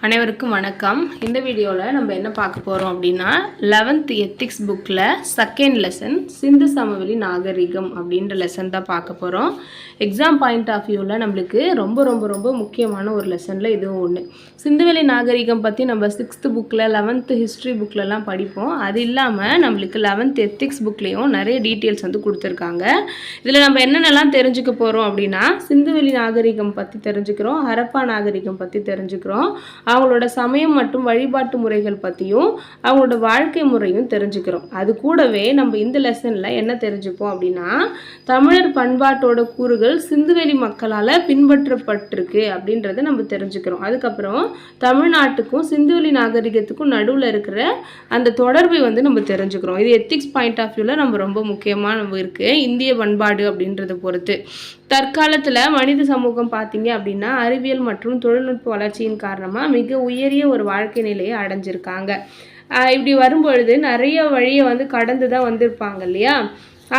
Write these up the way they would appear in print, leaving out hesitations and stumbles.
அனைவருக்கும் வணக்கம். இந்த வீடியோவில் நம்ம என்ன பார்க்க போகிறோம் அப்படின்னா 11th எத்திக்ஸ் புக்கில் செகண்ட் லெசன் சிந்து சமவெளி நாகரிகம் அப்படின்ற லெசன் தான் பார்க்க போகிறோம். எக்ஸாம் பாயிண்ட் ஆஃப் வியூவில் நம்மளுக்கு ரொம்ப ரொம்ப ரொம்ப முக்கியமான ஒரு லெசனில் இதுவும் ஒன்று. சிந்துவெளி நாகரிகம் பற்றி நம்ம 6th புக்கில் 11th ஹிஸ்ட்ரி புக்கிலலாம் படிப்போம். அது இல்லாமல் நம்மளுக்கு 11th எத்திக்ஸ் புக்லேயும் நிறைய டீட்டெயில்ஸ் வந்து கொடுத்துருக்காங்க. இதில் நம்ம என்னென்னலாம் தெரிஞ்சுக்க போகிறோம் அப்படின்னா சிந்துவெளி நாகரிகம் பற்றி தெரிஞ்சுக்கிறோம், ஹரப்பா நாகரிகம் பற்றி தெரிஞ்சுக்கிறோம், அவங்களோட சமயம் மற்றும் வழிபாட்டு முறைகள் பற்றியும் அவங்களோட வாழ்க்கை முறையும் தெரிஞ்சுக்கிறோம். அது கூடவே நம்ம இந்த லெசனில் என்ன தெரிஞ்சுப்போம் அப்படின்னா தமிழர் பண்பாட்டோட கூறுகள் சிந்துவெளி மக்களால் பின்பற்றப்பட்டிருக்கு அப்படின்றத நம்ம தெரிஞ்சுக்கிறோம். அதுக்கப்புறம் தமிழ்நாட்டுக்கும் சிந்துவெளி நாகரிகத்துக்கும் நடுவில் இருக்கிற அந்த தொடர்பை வந்து நம்ம தெரிஞ்சுக்கிறோம். இது எத்திக்ஸ் பாயிண்ட் ஆஃப் வியூவில் நம்ம ரொம்ப முக்கியமாக இருக்குது இந்திய பண்பாடு அப்படின்றத பொறுத்து. தற்காலத்தில் மனித சமூகம் பார்த்தீங்க அப்படின்னா அறிவியல் மற்றும் தொழில்நுட்ப வளர்ச்சியின் காரணமாக மிக உயரிய ஒரு வாழ்க்கை நிலையை அடைஞ்சிருக்காங்க. இப்படி வரும்பொழுது நிறைய வழியை வந்து கடந்து தான் வந்திருப்பாங்க இல்லையா?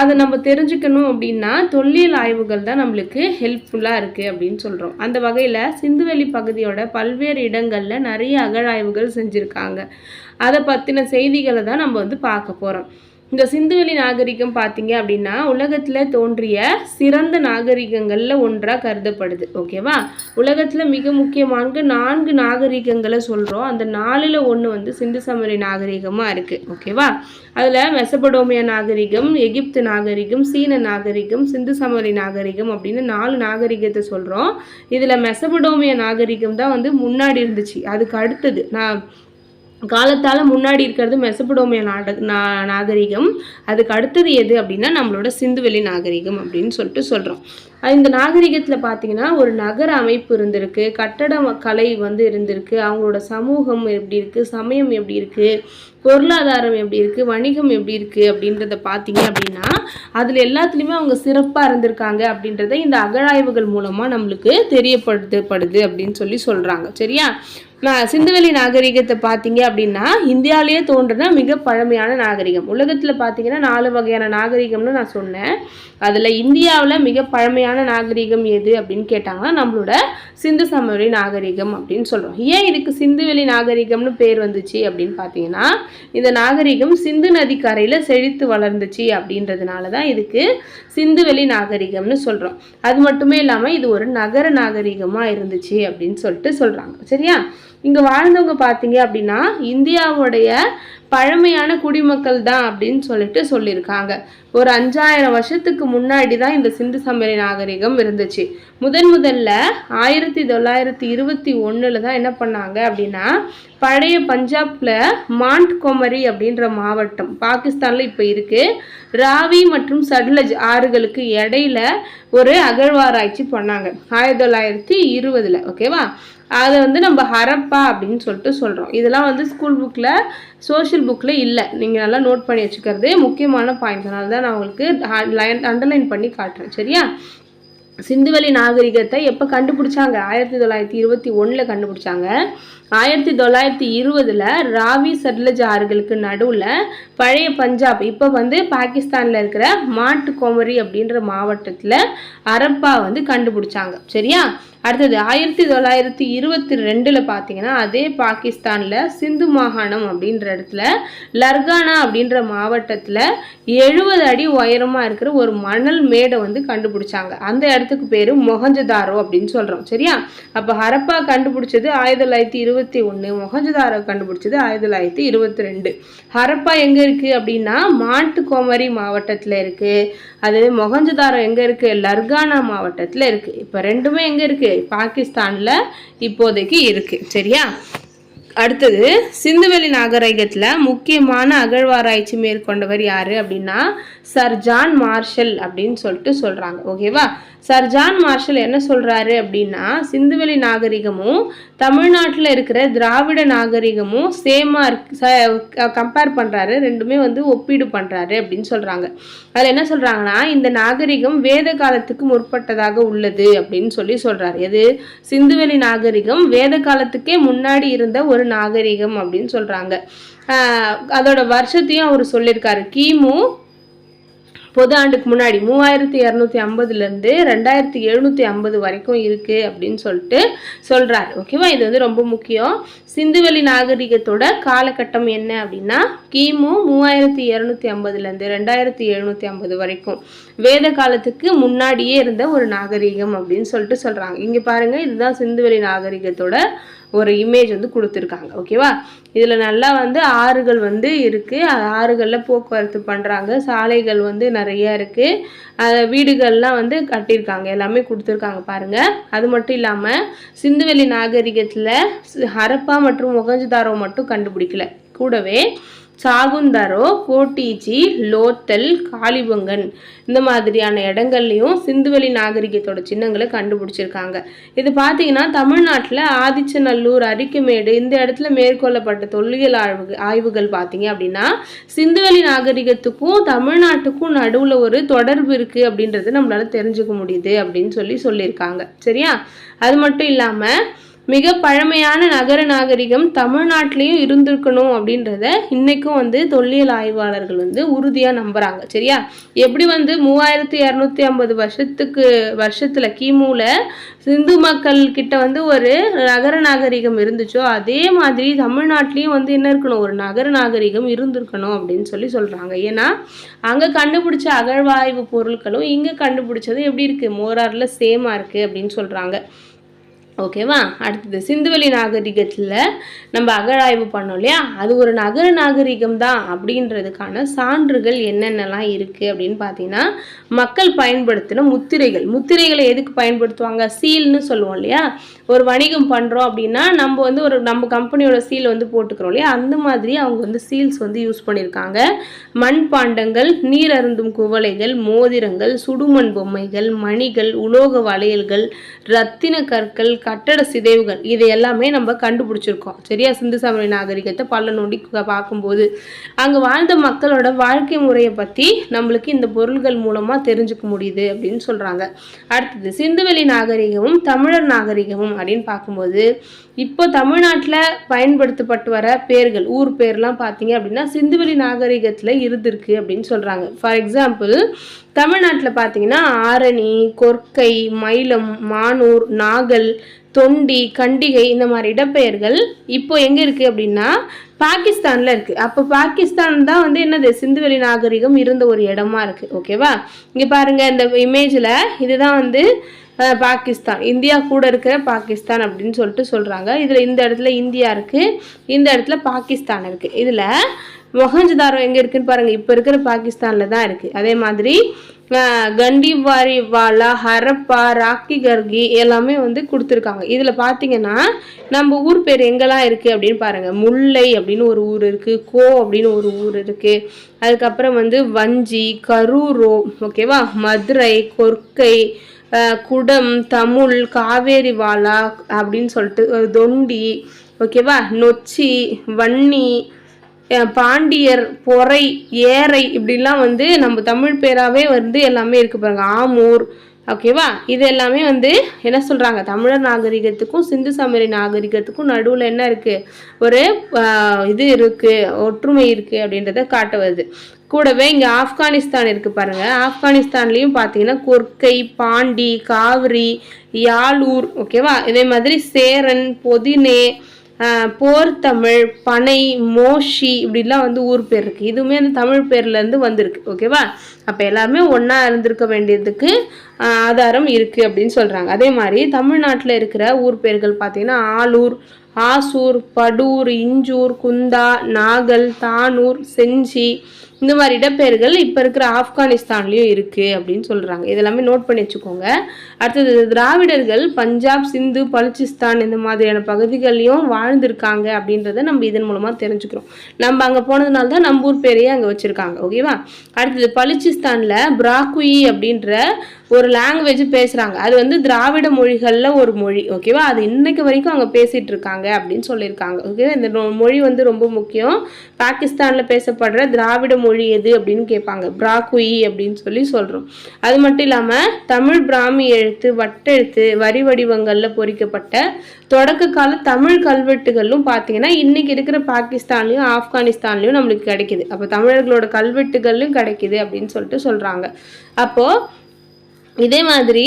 அதை நம்ம தெரிஞ்சுக்கணும் அப்படின்னா தொல்லியல் ஆய்வுகள் தான் நம்மளுக்கு ஹெல்ப்ஃபுல்லாக இருக்குது அப்படின்னு சொல்கிறோம். அந்த வகையில் சிந்துவெளி பகுதியோட பல்வேறு இடங்களில் நிறைய அகழாய்வுகள் செஞ்சுருக்காங்க. அதை பற்றின செய்திகளை தான் நம்ம வந்து பார்க்க போகிறோம். இந்த சிந்துவெளி நாகரிகம் பார்த்தீங்க அப்படின்னா உலகத்தில் தோன்றிய சிறந்த நாகரிகங்களில் ஒன்றாக கருதப்படுது. ஓகேவா? உலகத்தில் மிக முக்கியமான 4 நாகரிகங்களை சொல்கிறோம். அந்த 4ல் ஒன்று வந்து சிந்து சமவெளி நாகரிகமாக இருக்குது. ஓகேவா? அதில் மெசபடோமியா நாகரிகம், எகிப்து நாகரிகம், சீன நாகரிகம், சிந்து சமவெளி நாகரிகம் அப்படின்னு 4 நாகரிகத்தை சொல்கிறோம். இதில் மெசபடோமியா நாகரிகம் தான் வந்து முன்னாடி இருந்துச்சு. அதுக்கு அடுத்தது காலத்தால் முன்னாடி இருக்கிறது மெசபடோமியா நாகரிகம். அதுக்கு அடுத்தது எது அப்படின்னா நம்மளோட சிந்துவெளி நாகரிகம் அப்படின்னு சொல்லிட்டு சொல்கிறோம். இந்த நாகரிகத்தில் பார்த்தீங்கன்னா ஒரு நகர அமைப்பு இருந்திருக்கு, கட்டட கலை வந்து இருந்திருக்கு, அவங்களோட சமூகம் எப்படி இருக்குது, சமயம் எப்படி இருக்குது, பொருளாதாரம் எப்படி இருக்குது, வணிகம் எப்படி இருக்குது அப்படின்றத பார்த்தீங்க அப்படின்னா அதில் எல்லாத்துலேயுமே அவங்க சிறப்பாக இருந்திருக்காங்க அப்படின்றத இந்த அகழாய்வுகள் மூலமாக நம்மளுக்கு தெரியப்படுத்தப்படுது அப்படின்னு சொல்கிறாங்க. சரியா? சிந்துவெளி நாகரிகத்தை பார்த்தீங்க அப்படின்னா இந்தியாவிலேயே தோன்றின மிக பழமையான நாகரிகம். உலகத்தில் பார்த்தீங்கன்னா 4 வகையான நாகரிகம்னு நான் சொன்னேன். அதில் இந்தியாவில் மிக பழமையான நாகரிகம் எது அப்படின்னு கேட்டாங்கன்னா நம்மளோட சிந்து சமவெளி நாகரிகம் அப்படின்னு சொல்கிறோம். ஏன் இதுக்கு சிந்துவெளி நாகரிகம்னு பேர் வந்துச்சு அப்படின்னு பார்த்தீங்கன்னா இந்த நாகரிகம் சிந்து நதி கரையில் செழித்து வளர்ந்துச்சு அப்படின்றதுனால தான் இதுக்கு சிந்துவெளி நாகரிகம்னு சொல்கிறோம். அது மட்டுமே இல்லாமல் இது ஒரு நகர நாகரிகமாக இருந்துச்சு அப்படின்னு சொல்கிறாங்க. சரியா? இங்கே வாழ்ந்தவங்க பார்த்தீங்க அப்படின்னா இந்தியாவுடைய பழமையான குடிமக்கள் தான் அப்படின்னு சொல்லியிருக்காங்க. ஒரு 5000 வருஷத்துக்கு முன்னாடி தான் இந்த சிந்து சமவெளி நாகரிகம் இருந்துச்சு. முதல்ல 1921 தான் என்ன பண்ணாங்க அப்படின்னா பழைய பஞ்சாப்ல மாண்ட் கொமரி அப்படின்ற மாவட்டம் பாகிஸ்தான்ல இப்போ இருக்கு, ராவி மற்றும் சட்லஜ் ஆறுகளுக்கு இடையில ஒரு அகழ்வாராய்ச்சி பண்ணாங்க 1920. ஓகேவா? அதை வந்து நம்ம ஹரப்பா அப்படின்னு சொல்கிறோம். இதெல்லாம் வந்து ஸ்கூல் புக்கில் சோஷியல் புக்கில் இல்லை. நீங்கள் நல்லா நோட் பண்ணி வச்சுக்கிறது முக்கியமான பாயிண்ட். அதனால தான் நான் உங்களுக்கு அண்டர்லைன் பண்ணி காட்டுறேன். சரியா? சிந்துவெளி நாகரிகத்தை எப்போ கண்டுபிடிச்சாங்க? 1921 கண்டுபிடிச்சாங்க. 1920 ராவி சட்லஜ் ஆறுகளுக்கு நடுவில் பழைய பஞ்சாப் இப்போ வந்து பாகிஸ்தானில் இருக்கிற மாண்ட் கொமரி அப்படின்ற மாவட்டத்தில் ஹரப்பா வந்து கண்டுபிடிச்சாங்க. சரியா? அடுத்தது 1922 பார்த்தீங்கன்னா அதே பாகிஸ்தானில் சிந்து மாகாணம் அப்படின்ற இடத்துல லர்கானா அப்படின்ற மாவட்டத்தில் 70 அடி உயரமாக இருக்கிற ஒரு மணல் மேடை வந்து கண்டுபிடிச்சாங்க. அந்த இடத்துக்கு பேர் மொஹஞ்சதாரோ அப்படின்னு சொல்கிறோம். சரியா? அப்போ ஹரப்பா கண்டுபிடிச்சது 1921, மொஹஞ்சதாரோ கண்டுபிடிச்சது 1922. ஹரப்பா எங்கே இருக்குது அப்படின்னா மாண்ட் கொமரி மாவட்டத்தில் இருக்குது. அது மொஹஞ்சதாரோ எங்கே இருக்குது? லர்கானா மாவட்டத்தில் இருக்குது. இப்போ ரெண்டுமே எங்கே இருக்குது? பாகிஸ்தானில் இப்போதைக்கு இருக்குது. சரியா? அடுத்தது சிந்துவெளி நாகரிகத்தில் முக்கியமான அகழ்வாராய்ச்சி மேற்கொண்டவர் யார் அப்படின்னா சர் ஜான் மார்ஷல் அப்படின்னு சொல்கிறாங்க. ஓகேவா? சர் ஜான் மார்ஷல் என்ன சொல்கிறாரு அப்படின்னா சிந்துவெளி நாகரிகமும் தமிழ்நாட்டில் இருக்கிற திராவிட நாகரிகமும் சேமாக கம்பேர் பண்ணுறாரு, ரெண்டுமே வந்து ஒப்பீடு பண்ணுறாரு அப்படின்னு சொல்கிறாங்க. அதில் என்ன சொல்கிறாங்கன்னா இந்த நாகரிகம் வேத காலத்துக்கு முற்பட்டதாக உள்ளது அப்படின்னு சொல்கிறாரு. எது? சிந்துவெளி நாகரிகம் வேத காலத்துக்கே முன்னாடி இருந்த ஒரு நாகரிகம் அப்படின்னு சொல்கிறாங்க. அதோட வருஷத்தையும் அவர் சொல்லியிருக்காரு. கிமு பொது ஆண்டுக்கு முன்னாடி 3250 2750 வரைக்கும் இருக்கு அப்படின்னு சொல்லிட்டு சொல்றாரு. ஓகேவா, இது வந்து ரொம்ப முக்கியம். சிந்துவெளி நாகரிகத்தோட காலகட்டம் என்ன அப்படின்னா கிமு 3250 2750 வரைக்கும் வேத காலத்துக்கு முன்னாடியே இருந்த ஒரு நாகரிகம் அப்படின்னு சொல்லிட்டு சொல்றாங்க. இங்க பாருங்க, இதுதான் சிந்துவெளி நாகரிகத்தோட ஒரு இமேஜ் வந்து கொடுத்துருக்காங்க. ஓகேவா, இதுல நல்லா வந்து ஆறுகள் வந்து இருக்கு, ஆறுகள்ல போக்குவரத்து பண்றாங்க, சாலைகள் வந்து நிறைய இருக்கு, வீடுகள்லாம் வந்து கட்டியிருக்காங்க, எல்லாமே கொடுத்துருக்காங்க பாருங்க. அது மட்டும் இல்லாம சிந்துவெளி நாகரிகத்துல ஹரப்பா மற்றும் மொஹஞ்சதாரோ மட்டும் கண்டுபிடிக்கல, கூடவே சாகுந்தரோ, கோட்டிச்சி, லோத்தல், காளிபங்கன் இந்த மாதிரியான இடங்கள்லையும் சிந்துவெளி நாகரிகத்தோட சின்னங்களை கண்டுபிடிச்சிருக்காங்க. இது பார்த்தீங்கன்னா தமிழ்நாட்டில் ஆதிச்சநல்லூர், அரிக்குமேடு இந்த இடத்துல மேற்கொள்ளப்பட்ட தொல்லியல் ஆய்வுகள் பார்த்தீங்க அப்படின்னா சிந்துவெளி நாகரிகத்துக்கும் தமிழ்நாட்டுக்கும் நடுவில் ஒரு தொடர்பு இருக்குது அப்படின்றது நம்மளால தெரிஞ்சுக்க முடியுது அப்படின்னு சொல்லியிருக்காங்க. சரியா, அது மட்டும் இல்லாமல் மிக பழமையான நகர நாகரிகம் தமிழ்நாட்டிலையும் இருந்திருக்கணும் அப்படின்றத இன்னைக்கும் வந்து தொல்லியல் ஆய்வாளர்கள் வந்து உறுதியாக நம்புறாங்க. சரியா, எப்படி வந்து 3250 வருஷத்துல கிமுல சிந்து மக்கள் கிட்ட வந்து ஒரு நகர நாகரிகம் இருந்துச்சோ அதே மாதிரி தமிழ்நாட்டிலையும் வந்து என்ன இருக்கணும், ஒரு நகர நாகரிகம் இருந்திருக்கணும் அப்படின்னு சொல்றாங்க. ஏன்னா அங்க கண்டுபிடிச்ச அகழ்வாய்வு பொருட்களும் இங்க கண்டுபிடிச்சது எப்படி இருக்கு, மோரார்ல சேமா இருக்கு அப்படின்னு சொல்றாங்க. ஓகேவா, அடுத்தது சிந்துவெளி நாகரிகத்தில் நம்ம அகழாய்வு பண்ணோம் இல்லையா, அது ஒரு நகர நாகரிகம் தான் அப்படின்றதுக்கான சான்றுகள் என்னென்னலாம் இருக்குது அப்படின்னு பார்த்தீங்கன்னா மக்கள் பயன்படுத்தின முத்திரைகளை எதுக்கு பயன்படுத்துவாங்க, சீல்னு சொல்லுவோம் இல்லையா, ஒரு வணிகம் பண்ணுறோம் அப்படின்னா நம்ம வந்து நம்ம கம்பெனியோட சீல் வந்து போட்டுக்கிறோம் இல்லையா, அந்த மாதிரி அவங்க வந்து சீல்ஸ் வந்து யூஸ் பண்ணியிருக்காங்க. மண்பாண்டங்கள், நீர் அருந்தும் குவளைகள், மோதிரங்கள், சுடுமண் பொம்மைகள், மணிகள், உலோக வளையல்கள், ரத்தின கற்கள், கட்டட சிதைவுகள் இது எல்லாமே நம்ம கண்டுபிடிச்சிருக்கோம். சரியா, சிந்து சமவெளி நாகரிகத்தை பள்ள நோண்டி பார்க்கும்போது அங்கே வாழ்ந்த மக்களோட வாழ்க்கை முறையை பற்றி நம்மளுக்கு இந்த பொருள்கள் மூலமாக தெரிஞ்சுக்க முடியுது அப்படின்னு சொல்கிறாங்க. அடுத்தது சிந்துவெளி நாகரிகமும் தமிழர் நாகரிகமும் அப்படின்னு பார்க்கும்போது இப்போ தமிழ்நாட்டில் பயன்படுத்தப்பட்டு வர பேர்கள், ஊர் பேர்லாம் பார்த்தீங்க அப்படின்னா சிந்துவெளி நாகரிகத்தில் இருந்திருக்கு அப்படின்னு சொல்கிறாங்க. ஃபார் எக்ஸாம்பிள் தமிழ்நாட்டில் பார்த்தீங்கன்னா ஆரணி, கொர்க்கை, மயிலம், மானூர், நாகல், தொண்டி, கண்டிகை இந்த மாதிரி இடப்பெயர்கள் இப்போ எங்கே இருக்குது அப்படின்னா பாகிஸ்தானில் இருக்குது. அப்போ பாகிஸ்தான் தான் வந்து என்னது சிந்துவெளி நாகரிகம் இருந்த ஒரு இடமா இருக்குது. ஓகேவா, இங்கே பாருங்கள் இந்த இமேஜில் இதுதான் வந்து பாகிஸ்தான், இந்தியா கூட இருக்கிற பாகிஸ்தான் அப்படின்னு சொல்கிறாங்க. இதில் இந்த இடத்துல இந்தியா இருக்குது, இந்த இடத்துல பாகிஸ்தான் இருக்குது. இதில் மொஹஞ்சதாரோ எங்கே இருக்குன்னு பாருங்கள், இப்போ இருக்கிற பாகிஸ்தானில் தான் இருக்குது. அதே மாதிரி கண்டிவாரி வாலா, ஹரப்பா, ராக்கி கர்கி எல்லாமே வந்து கொடுத்துருக்காங்க. இதில் பார்த்தீங்கன்னா நம்ம ஊர் பேர் எங்கெல்லாம் இருக்குது அப்படின்னு பாருங்கள். முல்லை அப்படின்னு ஒரு ஊர் இருக்குது, கோ அப்படின்னு ஒரு ஊர் இருக்குது, அதுக்கப்புறம் வந்து வஞ்சி, கரூரோ, ஓகேவா, மதுரை, கொர்க்கை, குடம், தமிழ், காவேரி வாலா அப்படின்னு சொல்லிட்டு தொண்டி, ஓகேவா, நொச்சி, வன்னி, பாண்டியர், பொறை, ஏரை இப்படிலாம் வந்து நம்ம தமிழ் பேராகவே வந்து எல்லாமே இருக்குது பாருங்க. ஆமூர், ஓகேவா, இது எல்லாமே வந்து என்ன சொல்கிறாங்க, தமிழர் நாகரிகத்துக்கும் சிந்து சமவெளி நாகரிகத்துக்கும் நடுவில் என்ன இருக்குது, ஒரு இது இருக்குது, ஒற்றுமை இருக்குது அப்படின்றத காட்ட வருது. கூடவே இங்கே ஆப்கானிஸ்தான் இருக்குது பாருங்கள். ஆப்கானிஸ்தான்லேயும் பார்த்தீங்கன்னா கொர்க்கை, பாண்டி, காவிரி, யாழூர், ஓகேவா, இதே மாதிரி சேரன், பொதினே, போர்த்தமிழ், பனை, மோஷி இப்படிலாம் வந்து ஊர் பேர் இருக்குது. இதுவுமே அந்த தமிழ் பேர்லேருந்து வந்திருக்கு. ஓகேவா, அப்போ எல்லாருமே ஒன்றா இருந்திருக்க வேண்டியதுக்கு ஆதாரம் இருக்குது அப்படின்னு சொல்கிறாங்க. அதே மாதிரி தமிழ்நாட்டில் இருக்கிற ஊர் பேர்கள் பார்த்தீங்கன்னா ஆலூர், ஆசூர், படூர், இஞ்சூர், குந்தா, நாகல், தானூர், செஞ்சி இந்த மாதிரி இடப்பெயர்கள் இப்போ இருக்கிற ஆப்கானிஸ்தான்லேயும் இருக்குது அப்படின்னு சொல்கிறாங்க. இதெல்லாமே நோட் பண்ணி வச்சுக்கோங்க. அடுத்தது திராவிடர்கள் பஞ்சாப், சிந்து, பலுச்சிஸ்தான் இந்த மாதிரியான பகுதிகள்லையும் வாழ்ந்திருக்காங்க அப்படின்றத நம்ம இதன் மூலமாக தெரிஞ்சுக்கிறோம். நம்ம அங்கே போனதுனால தான் நம்ம ஊர் பேரையே அங்கே வச்சுருக்காங்க. ஓகேவா, அடுத்தது பலுச்சிஸ்தானில் பிராக்குயி அப்படின்ற ஒரு லாங்குவேஜ் பேசுகிறாங்க. அது வந்து திராவிட மொழிகளில் ஒரு மொழி. ஓகேவா, அது இன்னைக்கு வரைக்கும் அங்கே பேசிகிட்டு இருக்காங்க அப்படின்னு சொல்லியிருக்காங்க. ஓகேவா, இந்த மொழி வந்து ரொம்ப முக்கியம். பாகிஸ்தானில் பேசப்படுற திராவிட மொழி மொழி எது அப்படின்னு கேட்பாங்க. பிராகுயி அப்படின்னு சொல்கிறோம். அது மட்டும் இல்லாமல் தமிழ் பிராமி எழுத்து, வட்டெழுத்து, வரி வடிவங்களில் பொறிக்கப்பட்ட தொடக்க கால தமிழ் கல்வெட்டுகளும் பார்த்தீங்கன்னா இன்னைக்கு இருக்கிற பாகிஸ்தான்லையும் ஆப்கானிஸ்தான்லையும் நம்மளுக்கு கிடைக்குது. அப்போ தமிழர்களோட கல்வெட்டுகளும் கிடைக்குது அப்படின்னு சொல்கிறாங்க. அப்போது இதே மாதிரி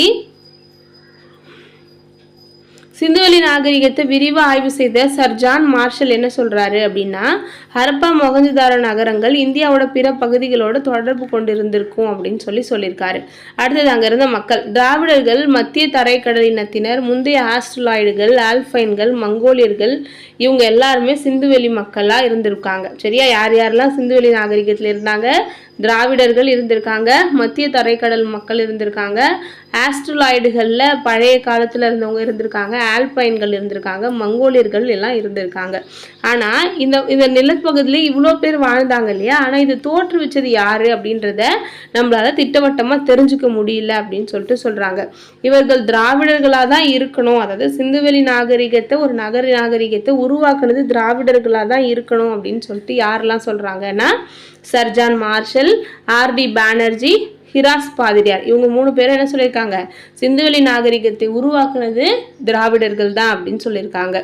சிந்துவெளி நாகரிகத்தை விரிவாக ஆய்வு செய்த சர் ஜான் மார்ஷல் என்ன சொல்கிறாரு அப்படின்னா, ஹரப்பா மொஹஞ்சதாரோ நகரங்கள் இந்தியாவோட பிற பகுதிகளோட தொடர்பு கொண்டிருந்திருக்கும் அப்படின்னு சொல்லியிருக்காரு. அடுத்தது அங்கே இருந்த மக்கள் திராவிடர்கள், மத்திய தரைக்கடல் இனத்தினர், முந்தைய ஆஸ்ட்ரலாய்டுகள், ஆல்பைன்கள், மங்கோலியர்கள், இவங்க எல்லாருமே சிந்துவெளி மக்களாக இருந்திருக்காங்க. சரியா? யார் யாரெல்லாம் சிந்துவெளி நாகரிகத்தில் இருந்தாங்க? திராவிடர்கள் இருந்திருக்காங்க, மத்திய தரைக்கடல் மக்கள் இருந்திருக்காங்க, ஆஸ்ட்ரலாய்டுகளில் பழைய காலத்தில் இருந்தவங்க இருந்திருக்காங்க, ஆல்பைன்கள் இருந்திருக்காங்க, மங்கோலியர்கள் எல்லாம் இருந்திருக்காங்க. ஆனால் இந்த நிலப்பகுதியில் இவ்வளோ பேர் வாழ்ந்தாங்க இல்லையா? ஆனால் இது தோற்றுவிச்சது யார் அப்படின்றத நம்மளால் திட்டவட்டமாக தெரிஞ்சுக்க முடியல அப்படின்னு சொல்கிறாங்க. இவர்கள் திராவிடர்களாக தான் இருக்கணும், அதாவது சிந்துவெளி நாகரிகத்தை ஒரு நாகரிகத்தை உருவாக்குனது திராவிடர்களாக தான் இருக்கணும் அப்படின்னு யாரெல்லாம் சொல்கிறாங்கன்னா, sir John Marshall, RD Banerji, Heras பாதிரியார், இவங்க 3 பேரும் என்ன சொல்லியிருக்காங்க? சிந்துவெளி நாகரிகத்தை உருவாக்குனது திராவிடர்கள் தான் அப்படின்னு சொல்லியிருக்காங்க.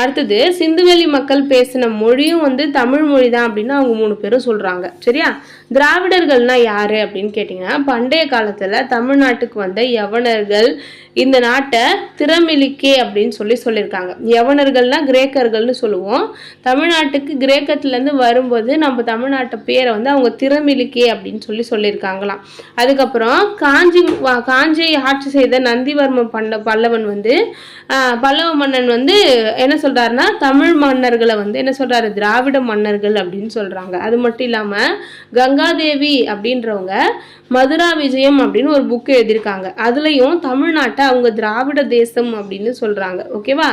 அடுத்தது சிந்துவெளி மக்கள் பேசின மொழியும் தமிழ் மொழி தான் அப்படின்னு அவங்க 3 பேரும் சொல்றாங்க. சரியா? திராவிடர்கள்னா யாரு அப்படின்னு கேட்டீங்கன்னா, பண்டைய காலத்துல தமிழ்நாட்டுக்கு வந்த யவனர்கள் இந்த நாட்டை திறமிலிக்கே அப்படின்னு சொல்லியிருக்காங்க. யவனர்கள்னா கிரேக்கர்கள்னு சொல்லுவோம். தமிழ்நாட்டுக்கு கிரேக்கத்துலேருந்து வரும்போது நம்ம தமிழ்நாட்டு பேரை அவங்க திறமிலிக்கே அப்படின்னு சொல்லியிருக்காங்களாம். அதுக்கப்புறம் காஞ்சியை ஆட்சி செய்த நந்திவர்ம பல்லவன் பல்லவ மன்னன் என்ன சொல்றாருன்னா, தமிழ் மன்னர்களை என்ன சொல்றாரு? திராவிட மன்னர்கள் அப்படின்னு சொல்றாங்க. அது மட்டும் இல்லாம கங்காதேவி அப்படின்றவங்க மதுரா விஜயம் அப்படின்னு ஒரு புக் எழுதியிருக்காங்க. அதுலயும் தமிழ்நாட்டை அவங்க திராவிட தேசம் அப்படின்னு சொல்றாங்க. ஓகேவா?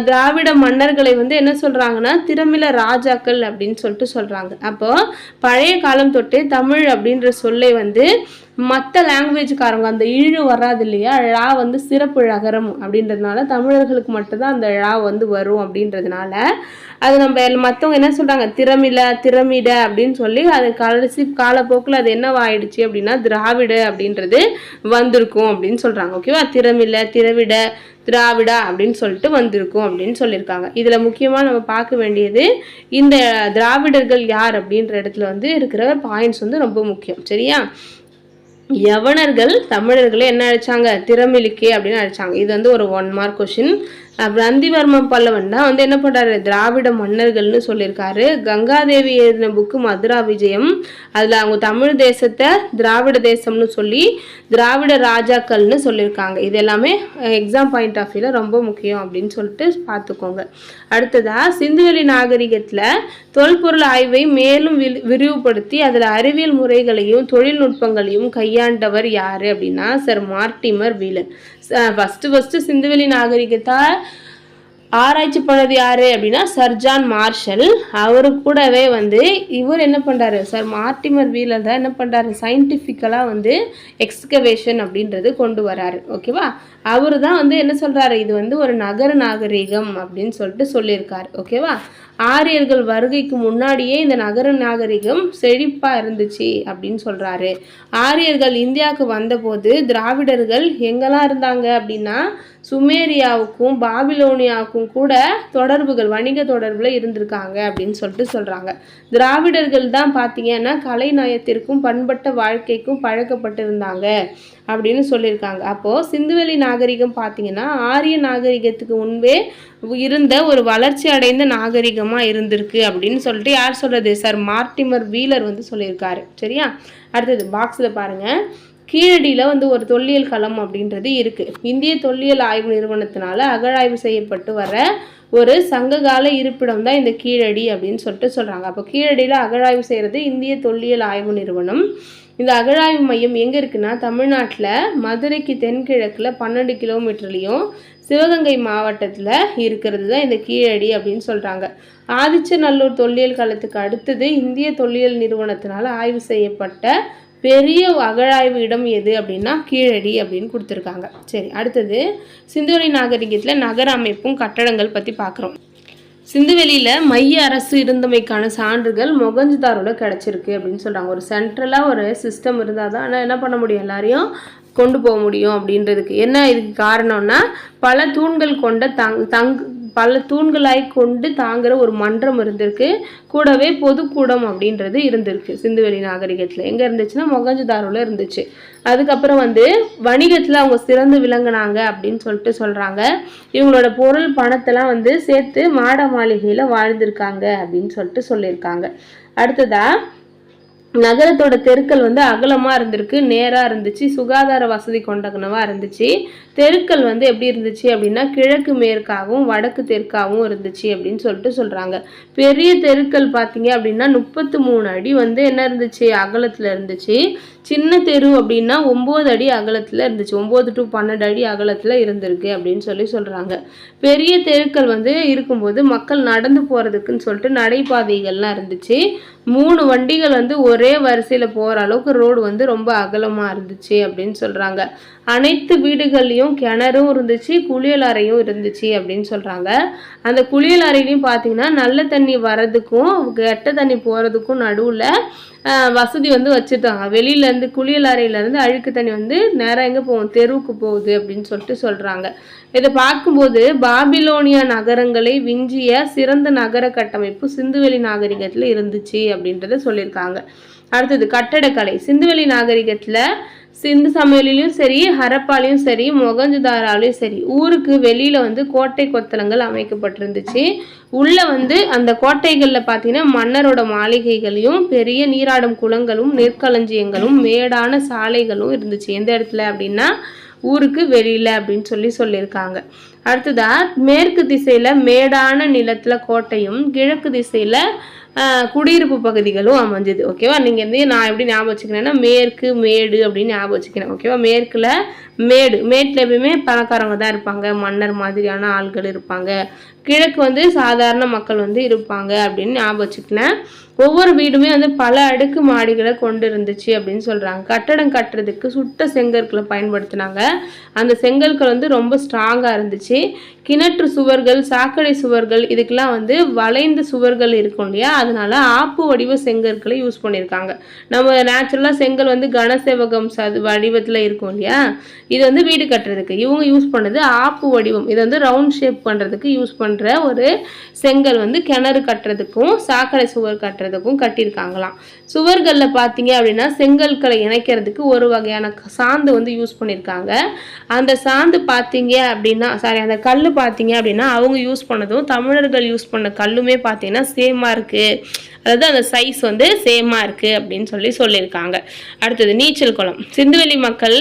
திராவிட மன்னர்களை என்ன சொல்றாங்கன்னா திறமில ராஜாக்கள் அப்படின்னு சொல்றாங்க. அப்போ பழைய காலம் தொட்டே தமிழ் அப்படின்ற சொல்லை மற்ற லாங்குவேஜ்காரங்க அந்த இழு வராது இல்லையா? ழா சிறப்பு ழகரம் அப்படின்றதுனால தமிழர்களுக்கு மட்டும்தான் அந்த ழா வரும் அப்படின்றதுனால அது நம்ம மற்றவங்க என்ன சொல்றாங்க? திறமிட அப்படின்னு சொல்லி அது கடைசி காலப்போக்கில் அது என்னவாயிடுச்சு அப்படின்னா திராவிட அப்படின்றது வந்திருக்கும் அப்படின்னு சொல்றாங்க. ஓகேவா? திறவிட திராவிடா அப்படின்னு வந்திருக்கும் அப்படின்னு சொல்லியிருக்காங்க. இதில் முக்கியமாக நம்ம பார்க்க வேண்டியது இந்த திராவிடர்கள் யார் அப்படின்ற இடத்துல இருக்கிற பாயிண்ட்ஸ் ரொம்ப முக்கியம். சரியா? யவனர்கள் தமிழர்களை என்ன அழைச்சாங்க? திறமிலிக்கே அப்படின்னு அழைச்சாங்க. இது ஒரு 1 மார்க் கொஸ்டின். நந்திவர்ம பல்லவன் தான் என்ன பண்றாரு? திராவிட மன்னர்கள்னு சொல்லியிருக்காரு. கங்காதேவி எழுதின புக்கு மதுரா விஜயம், அதுல அவங்க தமிழ் தேசத்தை திராவிட தேசம்னு சொல்லி திராவிட ராஜாக்கள்னு சொல்லியிருக்காங்க. இது எல்லாமே எக்ஸாம் பாயிண்ட் ஆஃப் வியூல ரொம்ப முக்கியம் அப்படின்னு பார்த்துக்கோங்க. அடுத்ததா சிந்துவெளி நாகரிகத்துல தொல்பொருள் ஆய்வை மேலும் விரிவுபடுத்தி அதுல அறிவியல் முறைகளையும் தொழில்நுட்பங்களையும் கையாண்டவர் யாரு அப்படின்னா சர் மார்டிமர் வீலர். ஃபர்ஸ்ட் சிந்துவெளி நாகரிகத்தை ஆராய்ச்சி பண்ணது யாரு அப்படின்னா சர் ஜான் மார்ஷல். அவரு கூடவே இவர் என்ன பண்றாரு? சர் மார்டிமர் வீலர் தான் என்ன பண்றாரு? சயின்டிஃபிக்கலா எக்ஸ்கவேஷன் அப்படின்றது கொண்டு வராரு. ஓகேவா? அவரு தான் என்ன சொல்றாரு? இது ஒரு நகர நாகரிகம் அப்படின்னு சொல்லியிருக்காரு. ஓகேவா? ஆரியர்கள் வருகைக்கு முன்னாடியே இந்த நகர நாகரிகம் செழிப்பா இருந்துச்சு அப்படின்னு சொல்றாரு. ஆரியர்கள் இந்தியாவுக்கு வந்தபோது திராவிடர்கள் எங்கெல்லாம் இருந்தாங்க அப்படின்னா சுமேரியாவுக்கும் பாபிலோனியாவுக்கும் கூட தொடர்புகள், வணிக தொடர்புல இருந்திருக்காங்க அப்படின்னு சொல்றாங்க. திராவிடர்கள் தான் பார்த்தீங்கன்னா கலை நயத்திற்கும் பண்பட்ட வாழ்க்கைக்கும் பழக்கப்பட்டு இருந்தாங்க அப்படின்னு சொல்லியிருக்காங்க. அப்போது சிந்துவெளி நாகரிகம் பார்த்தீங்கன்னா ஆரிய நாகரிகத்துக்கு முன்பே இருந்த ஒரு வளர்ச்சி அடைந்த நாகரிகமாக இருந்திருக்கு அப்படின்னு யார் சொல்கிறது? சர் மார்டிமர் வீலர் சொல்லியிருக்காரு. சரியா? அடுத்தது பாக்ஸில் பாருங்கள். கீழடியில் ஒரு தொல்லியல் களம் அப்படின்றது இருக்குது. இந்திய தொல்லியல் ஆய்வு நிறுவனத்தினால அகழாய்வு செய்யப்பட்டு வர ஒரு சங்ககால இருப்பிடம் தான் இந்த கீழடி அப்படின்னு சொல்கிறாங்க. அப்போ கீழடியில் அகழாய்வு செய்கிறது இந்திய தொல்லியல் ஆய்வு நிறுவனம். இந்த அகழாய்வு மையம் எங்கே இருக்குன்னா தமிழ்நாட்டில் மதுரைக்கு தென்கிழக்கில் 12 கிலோமீட்டர்லையும் சிவகங்கை மாவட்டத்தில் இருக்கிறது தான் இந்த கீழடி அப்படின்னு சொல்கிறாங்க. ஆதிச்சநல்லூர் தொல்லியல் களத்துக்கு அடுத்தது இந்திய தொல்லியல் நிறுவனத்தினால ஆய்வு செய்யப்பட்ட பெரிய அகழாய்வு இடம் எது அப்படின்னா கீழடி அப்படின்னு கொடுத்துருக்காங்க. சரி, அடுத்தது சிந்துவெளி நாகரிகத்தில் நகர அமைப்பும் கட்டடங்கள் பற்றி பார்க்குறோம். சிந்துவெளியில் மைய அரசு இருந்தமைக்கான சான்றுகள் மொகஞ்சதாரோட கிடச்சிருக்கு அப்படின்னு சொல்கிறாங்க. ஒரு சென்ட்ரலாக ஒரு சிஸ்டம் இருந்தால் தான் ஆனால் என்ன பண்ண முடியும், எல்லாரையும் கொண்டு போக முடியும் அப்படின்றதுக்கு. என்ன இதுக்கு காரணம்னா, பல தூண்கள் கொண்ட பல தூண்களாய் கொண்டு தாங்குற ஒரு மன்றம் இருந்திருக்கு. கூடவே பொதுக்கூடம் அப்படின்றது இருந்திருக்கு சிந்துவெளி நாகரிகத்தில். எங்கே இருந்துச்சுன்னா மொகஞ்சதாரோவில் இருந்துச்சு. அதுக்கப்புறம் வணிகத்தில் அவங்க சிறந்து விளங்குனாங்க அப்படின்னு சொல்கிறாங்க. இவங்களோட பொருள் பணத்தெல்லாம் சேர்த்து மாட மாளிகையில் வாழ்ந்திருக்காங்க அப்படின்னு சொல்லியிருக்காங்க. அடுத்ததா நகரத்தோட தெருக்கள் அகலமாக இருந்திருக்கு, நேராக இருந்துச்சு, சுகாதார வசதி கொண்டனவா இருந்துச்சு. தெருக்கள் எப்படி இருந்துச்சு அப்படின்னா கிழக்கு மேற்காகவும் வடக்கு தெற்காகவும் இருந்துச்சு அப்படின்னு சொல்கிறாங்க. பெரிய தெருக்கள் பார்த்தீங்க அப்படின்னா 33 அடி என்ன இருந்துச்சு, அகலத்தில் இருந்துச்சு. சின்ன தெரு அப்படின்னா 9 அடி அகலத்தில் இருந்துச்சு, 9 to 12 அடி அகலத்தில் இருந்திருக்கு அப்படின்னு சொல்கிறாங்க. பெரிய தெருக்கள் இருக்கும்போது மக்கள் நடந்து போகிறதுக்குன்னு நடைபாதைகள்லாம் இருந்துச்சு. 3 வண்டிகள் ஒரே வரிசையில் போகிற அளவுக்கு ரோடு ரொம்ப அகலமாக இருந்துச்சு அப்படின்னு சொல்கிறாங்க. அனைத்து வீடுகள்லையும் கிணறும் இருந்துச்சு, குளியல் அறையும் இருந்துச்சு அப்படின்னு சொல்கிறாங்க. அந்த குளியல் அறையிலையும் பார்த்தீங்கன்னா நல்ல தண்ணி வர்றதுக்கும் கெட்ட தண்ணி போகிறதுக்கும் நடுவில் வசதி வச்சுட்டாங்க. வெளியிலேருந்து குளியல் அறையிலேருந்து அழுக்கு தண்ணி நேராக எங்கே போகும், தெருவுக்கு போகுது அப்படின்னு சொல்கிறாங்க. இதை பார்க்கும்போது பாபிலோனியா நகரங்களை விஞ்சிய சிறந்த நகர கட்டமைப்பு சிந்துவெளி நாகரிகத்தில் இருந்துச்சு அப்படின்றத சொல்லியிருக்காங்க. அடுத்தது கட்டடக்கலை. சிந்துவெளி நாகரிகத்தில் சிந்து சமையலையும் சரி, ஹரப்பாலையும் சரி, மொகஞ்சதாராலையும் சரி ஊருக்கு வெளியில் கோட்டை கொத்தளங்கள் அமைக்கப்பட்டிருந்துச்சு. உள்ள அந்த கோட்டைகளில் பார்த்தீங்கன்னா மன்னரோட மாளிகைகளையும் பெரிய நீராடும் குளங்களும் நெற்களஞ்சியங்களும் மேடான சாலைகளும் இருந்துச்சு. எந்த இடத்துல அப்படின்னா ஊருக்கு வெளியில் அப்படின்னு சொல்லியிருக்காங்க. அடுத்ததா மேற்கு திசையில் மேடான நிலத்தில் கோட்டையும் கிழக்கு திசையில் குடியிருப்பு பகுதிகளும் அமைஞ்சது. ஓகேவா, நீங்கள் நான் எப்படி ஞாபகம் வச்சுக்கிறேன்னா மேற்கு மேடு அப்படின்னு ஞாபகம் வச்சுக்கிறேன். ஓகேவா, மேற்கில் மேட்டில் எப்பயுமே பணக்காரங்க தான் இருப்பாங்க, மன்னர் மாதிரியான ஆள்கள் இருப்பாங்க. கிழக்கு சாதாரண மக்கள் இருப்பாங்க அப்படின்னு ஞாபகம் வச்சுக்கலாம். ஒவ்வொரு வீடுமே பல அடுக்கு மாடிகளை கொண்டு இருந்துச்சு அப்படின்னு சொல்கிறாங்க. கட்டடம் கட்டுறதுக்கு சுட்ட செங்கற்களை பயன்படுத்தினாங்க. அந்த செங்கற்கள் ரொம்ப ஸ்ட்ராங்காக இருந்துச்சு. கிணற்று சுவர்கள், சாக்கடை சுவர்கள், இதுக்கெல்லாம் வளைந்த சுவர்கள் இருக்கும் இல்லையா, அதனால ஆப்பு வடிவ செங்கற்களை யூஸ் பண்ணியிருக்காங்க. நம்ம நேச்சுரலாக செங்கல் கனசேவகம் வடிவத்தில் இருக்கும் இல்லையா, இது வீடு கட்டுறதுக்கு. இவங்க யூஸ் பண்ணது ஆப்பு வடிவம். இது ரவுண்ட் ஷேப் பண்ணுறதுக்கு யூஸ் பண்ணுற ஒரு செங்கல் கிணறு கட்டுறதுக்கும் சாக்கடை சுவர் கட்டுறதுக்கும் கட்டியிருக்காங்களாம். சுவர்களில் பார்த்தீங்க அப்படின்னா செங்கல்களை இணைக்கிறதுக்கு ஒரு வகையான சாந்து யூஸ் பண்ணியிருக்காங்க. அந்த சாந்து பார்த்தீங்க அப்படின்னா அந்த கல் பார்த்தீங்க அப்படின்னா அவங்க யூஸ் பண்ணதும் தமிழர்கள் யூஸ் பண்ண கல்லுமே பார்த்தீங்கன்னா சேமாக இருக்குது. அதாவது அந்த சைஸ் சேமாக இருக்குது அப்படின்னு சொல்லியிருக்காங்க. அடுத்தது நீச்சல் குளம். சிந்துவெளி மக்கள்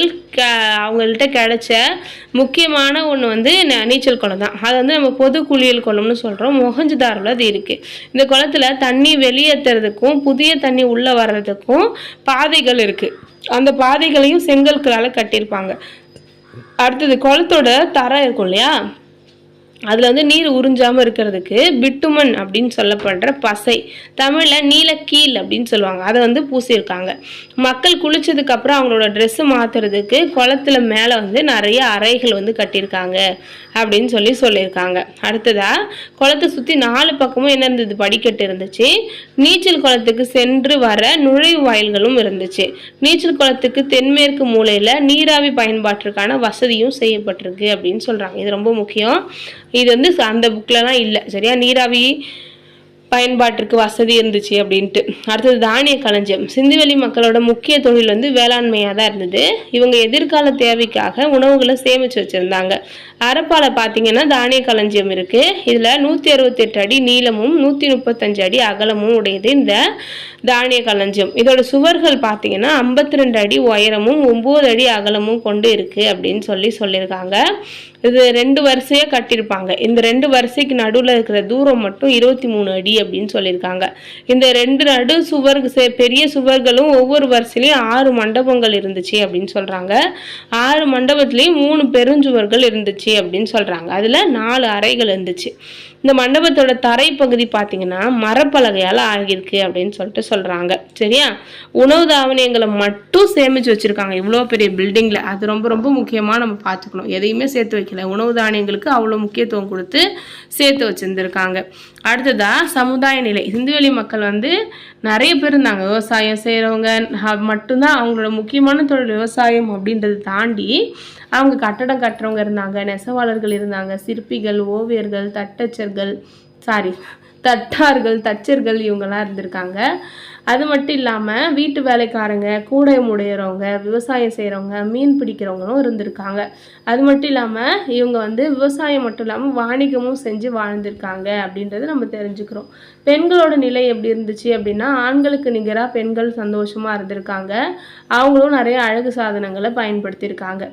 அவங்கள்ட்ட கிடைச்ச முக்கியமான ஒன்று நீச்சல் குளம் தான். அது நம்ம பொது குளியல் குளம்னு சொல்கிறோம். மொகஞ்சதாரோவில் அது இருக்குது. இந்த குளத்தில் தண்ணி வெளியேற்றுறதுக்கும் புதிய தண்ணி உள்ளே வர்றதுக்கும் பாதைகள் இருக்குது. அந்த பாதைகளையும் செங்கற்களால் கட்டியிருப்பாங்க. அடுத்தது குளத்தோட தரம் இருக்கும் இல்லையா, அதில் நீர் உறிஞ்சாமல் இருக்கிறதுக்கு பிட்டுமன் அப்படின்னு சொல்லப்படுற பசை, தமிழில் நீலக்கீல் அப்படின்னு சொல்லுவாங்க, அதை பூசியிருக்காங்க. மக்கள் குளிச்சதுக்கப்புறம் அவங்களோட ட்ரெஸ்ஸு மாற்றுறதுக்கு குளத்துல மேலே நிறைய அறைகள் கட்டியிருக்காங்க அப்படின்னு சொல்லியிருக்காங்க. அடுத்ததாக குளத்தை சுற்றி 4 பக்கமும் என்ன இருந்தது, படிக்கட்டு இருந்துச்சு. நீச்சல் குளத்துக்கு சென்று வர நுழைவு வாயில்களும் இருந்துச்சு. நீச்சல் குளத்துக்கு தென்மேற்கு மூலையில் நீராவி பயன்பாட்டிற்கான வசதியும் செய்யப்பட்டிருக்கு அப்படின்னு சொல்கிறாங்க. இது ரொம்ப முக்கியம். இது அந்த புக்கிலலாம் இல்லை, சரியா, நீராவி பயன்பாட்டிற்கு வசதி இருந்துச்சு அப்படின்ட்டு. அடுத்தது தானிய களஞ்சியம். சிந்துவெளி மக்களோட முக்கிய தொழில் வேளாண்மையாக தான் இருந்தது. இவங்க எதிர்கால தேவைக்காக உணவுகளை சேமித்து வச்சுருந்தாங்க. அரப்பால பார்த்தீங்கன்னா தானிய களஞ்சியம் இருக்குது. இதில் 168 அடி நீளமும் 135 அடி அகலமும் உடையது இந்த தானிய களஞ்சியம். இதோட சுவர்கள் பார்த்தீங்கன்னா 52 அடி உயரமும் 9 அடி அகலமும் கொண்டு இருக்குது அப்படின்னு சொல்லியிருக்காங்க. இது 2 வரிசையாக கட்டியிருப்பாங்க. இந்த 2 வரிசைக்கு நடுவில் இருக்கிற தூரம் மட்டும் 23 அடி அப்படின்னு சொல்லியிருக்காங்க. இந்த 2 பெரிய சுவர்களும் ஒவ்வொரு வரிசையிலையும் 6 மண்டபங்கள் இருந்துச்சு அப்படின்னு சொல்கிறாங்க. 6 மண்டபத்துலேயும் 3 பெருஞ்சுவர்கள் இருந்துச்சு அப்படின்னு சொல்கிறாங்க. அதில் 4 அறைகள் இருந்துச்சு. இந்த மண்டபத்தோட தரைப்பகுதி பார்த்தீங்கன்னா மரப்பலகையால் ஆகியிருக்கு அப்படின்னு சொல்கிறாங்க. சரியா? உணவு தானியங்களை மட்டும் சேமித்து வச்சுருக்காங்க இவ்வளோ பெரிய பில்டிங்கில். அது ரொம்ப ரொம்ப முக்கியமாக நம்ம பார்த்துக்கணும். எதையுமே சேர்த்து வைக்கல, உணவு தானியங்களுக்கு அவ்வளோ முக்கியத்துவம் கொடுத்து சேர்த்து வச்சுருந்துருக்காங்க. அடுத்ததாக சமுதாய நிலை. சிந்துவெளி மக்கள் வந்து நிறைய பேர் இருந்தாங்க. விவசாயம் செய்கிறவங்க மட்டும்தான் அவங்களோட முக்கியமான தொழில் விவசாயம் அப்படின்றத தாண்டி அவங்க கட்டடம் கட்டுறவங்க இருந்தாங்க, நெசவாளர்கள் இருந்தாங்க, சிற்பிகள், ஓவியர்கள், தட்டார்கள், தச்சர்கள் இவங்கெல்லாம் இருந்திருக்காங்க. அது மட்டும் இல்லாமல் வீட்டு வேலைக்காரங்க, கூடை முடையிறவங்க, விவசாயம் செய்கிறவங்க, மீன் பிடிக்கிறவங்களும் இருந்திருக்காங்க. அது மட்டும் இல்லாமல் இவங்க வந்து விவசாயம் மட்டும் இல்லாமல் வாணிகமும் செஞ்சு வாழ்ந்திருக்காங்க அப்படின்றத நம்ம தெரிஞ்சுக்கிறோம். பெண்களோட நிலை எப்படி இருந்துச்சு அப்படின்னா, ஆண்களுக்கு நிகராக பெண்கள் சந்தோஷமாக இருந்திருக்காங்க. அவங்களும் நிறைய அழகு சாதனங்களை பயன்படுத்தியிருக்காங்க.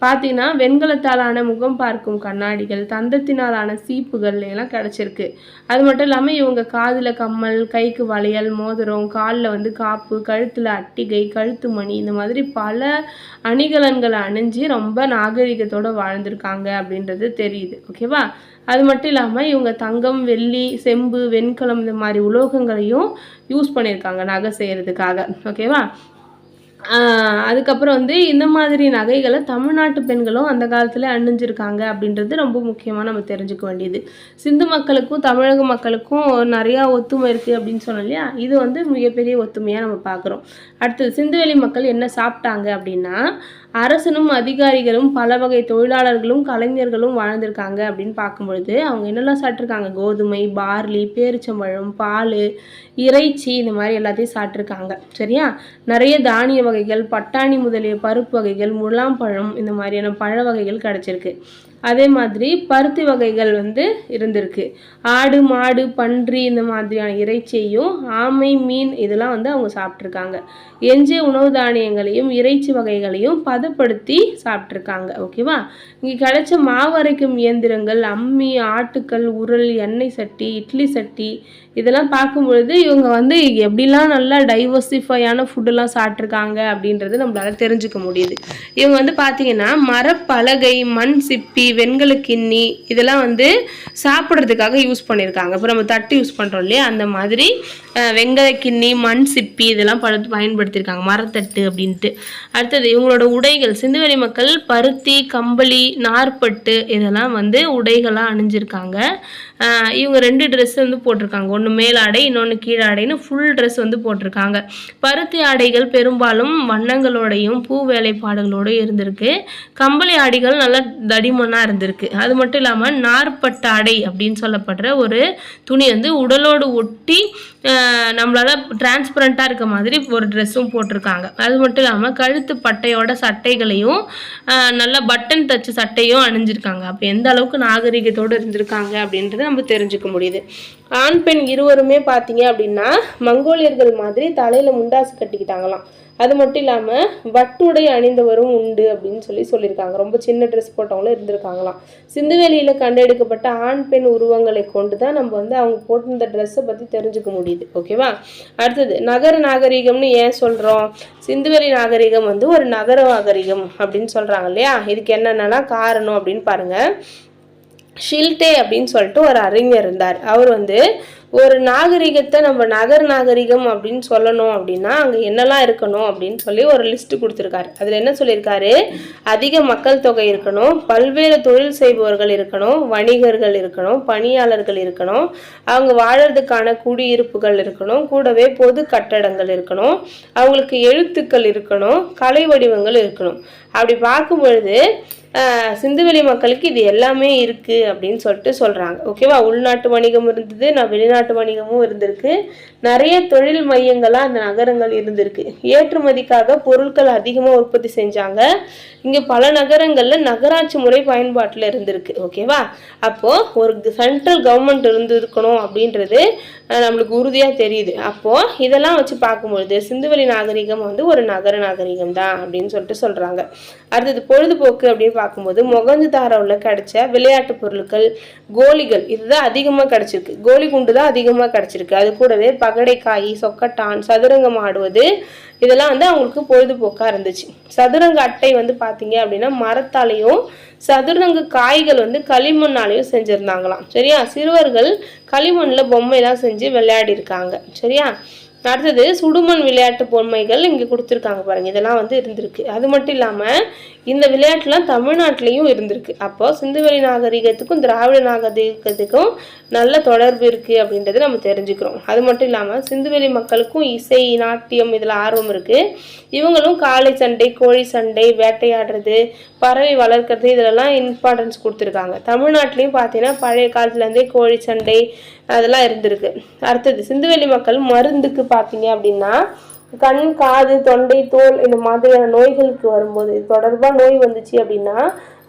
பார்த்தீங்கன்னா வெண்கலத்தாலான முகம் பார்க்கும் கண்ணாடிகள், தந்தத்தினாலான சீப்புகள் எல்லாம் கிடச்சிருக்கு. அது மட்டும் இல்லாமல் இவங்க காதில் கம்மல், கைக்கு வளையல், மோதிரம், காலில் வந்து காப்பு, கழுத்தில் அட்டிகை, கழுத்து மணி, இந்த மாதிரி பல அணிகலன்களை அணிஞ்சு ரொம்ப நாகரிகத்தோடு வாழ்ந்திருக்காங்க அப்படின்றது தெரியுது. ஓகேவா? அது மட்டும் இல்லாமல் இவங்க தங்கம், வெள்ளி, செம்பு, வெண்கலம் இந்த மாதிரி உலோகங்களையும் யூஸ் பண்ணியிருக்காங்க நகை செய்கிறதுக்காக. ஓகேவா? அதுக்கப்புறம் வந்து இந்த மாதிரி நகைகளை தமிழ்நாட்டு பெண்களும் அந்த காலத்தில் அணிஞ்சிருக்காங்க அப்படின்றது ரொம்ப முக்கியமாக நம்ம தெரிஞ்சுக்க வேண்டியது. சிந்து மக்களுக்கும் தமிழக மக்களுக்கும் நிறையா ஒத்துமை இருக்குது அப்படின்னு சொன்னோம் இல்லையா? இது வந்து மிகப்பெரிய ஒத்துமையாக நம்ம பார்க்குறோம். அடுத்தது சிந்துவெளி மக்கள் என்ன சாப்பிட்டாங்க அப்படின்னா, அரசனும் அதிகாரிகளும் பல வகை தொழிலாளர்களும் கலைஞர்களும் வாழ்ந்திருக்காங்க அப்படின்னு பார்க்கும்பொழுது அவங்க என்னெல்லாம் சாப்பிட்ருக்காங்க? கோதுமை, பார்லி, பேரிச்சம்பழம், பால், இறைச்சி, இந்த மாதிரி எல்லாத்தையும் சாப்பிட்ருக்காங்க. சரியா? நிறைய தானிய வகைகள், பட்டாணி முதலிய பருப்பு வகைகள், முலாம்பழம், இந்த மாதிரியான பழ வகைகள் கிடச்சிருக்கு. அதே மாதிரி பருத்தி வகைகள் வந்து இருந்திருக்கு. ஆடு, மாடு, பன்றி இந்த மாதிரியான இறைச்சியையும், ஆமை, மீன் இதெல்லாம் வந்து அவங்க சாப்பிட்ருக்காங்க. எஞ்சிய உணவு தானியங்களையும் இறைச்சி வகைகளையும் பதப்படுத்தி சாப்பிட்ருக்காங்க. ஓகேவா? இங்கே கிடைச்ச மாவரைக்கும் இயந்திரங்கள், அம்மி, ஆட்டுக்கல், உரல், எண்ணெய் சட்டி, இட்லி சட்டி இதெல்லாம் பார்க்கும்பொழுது இவங்க வந்து எப்படிலாம் நல்லா டைவர்சிஃபையான ஃபுட்டெல்லாம் சாப்பிட்ருக்காங்க அப்படின்றது நம்மளால தெரிஞ்சுக்க முடியுது. இவங்க வந்து பார்த்தீங்கன்னா மரப்பலகை, மண் சிப்பி, வெண்கல கிண்ணி இதெல்லாம் வந்து சாப்பிட்றதுக்காக யூஸ் பண்ணியிருக்காங்க. இப்போ நம்ம தட்டு யூஸ் பண்ணுறோம் இல்லையா? அந்த மாதிரி வெண்கல கிண்ணி, மண் சிப்பி இதெல்லாம் பயன்படுத்தியிருக்காங்க, மரத்தட்டு அப்படின்ட்டு. அடுத்தது இவங்களோட உடைகள். சிந்துவெளி மக்கள் பருத்தி, கம்பளி, நார்பட்டு இதெல்லாம் வந்து உடைகளாக அணிஞ்சிருக்காங்க. இவங்க 2 ட்ரெஸ் வந்து போட்டிருக்காங்க. ஒன்று மேல் ஆடை, இன்னொன்று கீழாடைன்னு ஃபுல் ட்ரெஸ் வந்து போட்டிருக்காங்க. பருத்தி ஆடைகள் பெரும்பாலும் வண்ணங்களோடையும் பூ வேலைப்பாடுகளோடையும் இருந்திருக்கு. கம்பளி ஆடைகள் நல்லா தடிமனாக இருந்திருக்கு. அது மட்டும் இல்லாமல் நார்பட்டு ஆடை அப்படின்னு சொல்லப்படுற ஒரு துணி வந்து உடலோடு ஒட்டி நம்மளால டிரான்ஸ்பரண்ட்டாக இருக்க மாதிரி ஒரு ட்ரெஸ்ஸும் போட்டிருக்காங்க. அது மட்டும் இல்லாமல் கழுத்து பட்டையோட சட்டைகளையும் நல்லா பட்டன் தச்சு சட்டையும் அணிஞ்சிருக்காங்க. அப்போ எந்த அளவுக்கு நாகரிகத்தோடு இருந்திருக்காங்க அப்படின்றத நம்ம தெரிஞ்சுக்க முடியுது. ஆண் பெண் இருவருமே பார்த்தீங்க அப்படின்னா மங்கோலியர்கள் மாதிரி தலையில் முண்டாசு கட்டிக்கிட்டாங்களாம். அது மட்டும் இல்லாமல் வட்டுடை அணிந்தவரும் உண்டு அப்படின்னு சொல்லியிருக்காங்க. ரொம்ப சின்ன ட்ரெஸ் போட்டவங்களும் இருந்திருக்காங்களாம். சிந்துவெளியில் கண்டெடுக்கப்பட்ட ஆண் பெண் உருவங்களை கொண்டு தான் நம்ம வந்து அவங்க போட்டிருந்த ட்ரெஸ்ஸை பற்றி தெரிஞ்சுக்க முடியுது. ஓகேவா? அடுத்தது நகர நாகரிகம்னு ஏன் சொல்கிறோம்? சிந்துவெளி நாகரிகம் வந்து ஒரு நகர நாகரிகம் அப்படின்னு சொல்கிறாங்க இல்லையா? இதுக்கு என்னென்னலாம் காரணம் அப்படின்னு பாருங்கள். ஷில்டே அப்படின்னு சொல்லிட்டு ஒரு அறிஞர் இருந்தார். அவர் வந்து ஒரு நாகரிகத்தை நம்ம நகர் நாகரிகம் அப்படின்னு சொல்லணும் அப்படின்னா அங்கே என்னெல்லாம் இருக்கணும் அப்படின்னு சொல்லி ஒரு லிஸ்ட்டு கொடுத்துருக்காரு. அதில் என்ன சொல்லியிருக்காரு? அதிக மக்கள் தொகை இருக்கணும், பல்வேறு தொழில் செய்பவர்கள் இருக்கணும், வணிகர்கள் இருக்கணும், பணியாளர்கள் இருக்கணும், அவங்க வாழறதுக்கான குடியிருப்புகள் இருக்கணும், கூடவே பொது கட்டடங்கள் இருக்கணும், அவங்களுக்கு எழுத்துக்கள் இருக்கணும், கலை வடிவங்கள் இருக்கணும். அப்படி பார்க்கும் பொழுது சிந்துவெளி மக்களுக்கு இது எல்லாமே இருக்குது அப்படின்னு சொல்லிட்டு சொல்கிறாங்க. ஓகேவா? உள்நாட்டு வணிகம் இருந்தது, வெளிநாட்டு வணிகமும் இருந்திருக்கு. நிறைய தொழில் மையங்களாக அந்த நகரங்கள் இருந்திருக்கு. ஏற்றுமதிக்காக பொருட்கள் அதிகமாக உற்பத்தி செஞ்சாங்க. இங்கே பல நகரங்களில் நகராட்சி முறை பயன்பாட்டில் இருந்திருக்கு. ஓகேவா? அப்போது ஒரு சென்ட்ரல் கவர்மெண்ட் இருந்திருக்கணும் அப்படின்றது நம்மளுக்கு உறுதியாக தெரியுது. அப்போது இதெல்லாம் வச்சு பார்க்கும்பொழுது சிந்துவெளி நாகரிகம் வந்து ஒரு நகர நாகரிகம் தான் அப்படின்னு சொல்லிட்டு சொல்கிறாங்க. அடுத்தது பொழுதுபோக்கு அப்படின்னு பார்க்கும்போது மொகஞ்சதாரோவில் கிடைச்ச விளையாட்டு பொருட்கள், கோலிகள் இதுதான் அதிகமாக கிடச்சிருக்கு. கோலி குண்டு தான் அதிகமாக கிடச்சிருக்கு. அது கூடவே பகடைக்காய், சொக்கட்டான், சதுரங்கம் ஆடுவது இதெல்லாம் வந்து அவங்களுக்கு பொழுதுபோக்காக இருந்துச்சு. சதுரங்க அட்டை வந்து பார்த்தீங்க அப்படின்னா மரத்தாலையும், சதுரங்க காய்கள் வந்து களிமண்ணாலையும் செஞ்சுருந்தாங்களாம். சரியா? சிறுவர்கள் களிமண்ணில் பொம்மைலாம் செஞ்சு விளையாடி இருக்காங்க. சரியா? அடுத்தது சுடுமண் விளையாட்டு பொம்மைகள் இங்கே கொடுத்துருக்காங்க பாருங்கள், இதெல்லாம் வந்து இருந்திருக்கு. அது மட்டும் இல்லாமல் இந்த விளையாட்டுலாம் தமிழ்நாட்டிலையும் இருந்திருக்கு. அப்போது சிந்துவெளி நாகரிகத்துக்கும் திராவிட நாகரிகத்துக்கும் நல்ல தொடர்பு இருக்குது அப்படின்றத நம்ம தெரிஞ்சுக்கிறோம். அது மட்டும் இல்லாமல் சிந்துவெளி மக்களுக்கும் இசை, நாட்டியம் இதில் ஆர்வம் இருக்குது. இவங்களும் காளை சண்டை, கோழி சண்டை, வேட்டையாடுறது, பறவை வளர்க்குறது இதிலெல்லாம் இம்பார்ட்டன்ஸ் கொடுத்துருக்காங்க. தமிழ்நாட்டிலையும் பார்த்தீங்கன்னா பழைய காலத்துலேருந்தே கோழி சண்டை அதெல்லாம் இருந்திருக்கு. அடுத்தது சிந்துவெளி மக்கள் மருந்துக்கு பார்த்தீங்க அப்படின்னா கண், காது, தொண்டை, தோல் இந்த மாதிரியான நோய்களுக்கு வரும்போது தொடர்பாக நோய் வந்துச்சு அப்படின்னா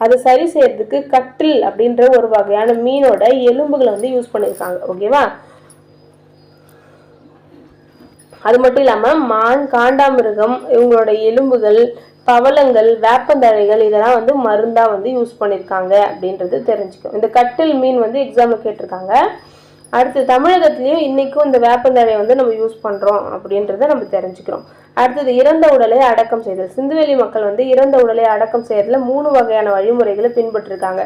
அதை சரி செய்யறதுக்கு கட்டில் அப்படின்ற ஒரு வகையான மீனோட எலும்புகளை வந்து யூஸ் பண்ணியிருக்காங்க. ஓகேவா? அது மட்டும் இல்லாமல் மான், காண்டாமிருகம் இவங்களோட எலும்புகள், பவளங்கள், வேப்பந்தழைகள் இதெல்லாம் வந்து மருந்தாக வந்து யூஸ் பண்ணியிருக்காங்க அப்படின்றது தெரிஞ்சுக்கும். இந்த கட்டில் மீன் வந்து எக்ஸாம்பிள் கேட்டிருக்காங்க. அடுத்து தமிழகத்திலையும் இன்றைக்கும் இந்த வேப்பந்தழையை வந்து நம்ம யூஸ் பண்ணுறோம் அப்படின்றத நம்ம தெரிஞ்சுக்கிறோம். அடுத்தது இறந்த உடலை அடக்கம் செய்தல். சிந்துவெளி மக்கள் வந்து இறந்த உடலை அடக்கம் செய்யறதுல 3 வகையான வழிமுறைகளை பின்பற்றிருக்காங்க.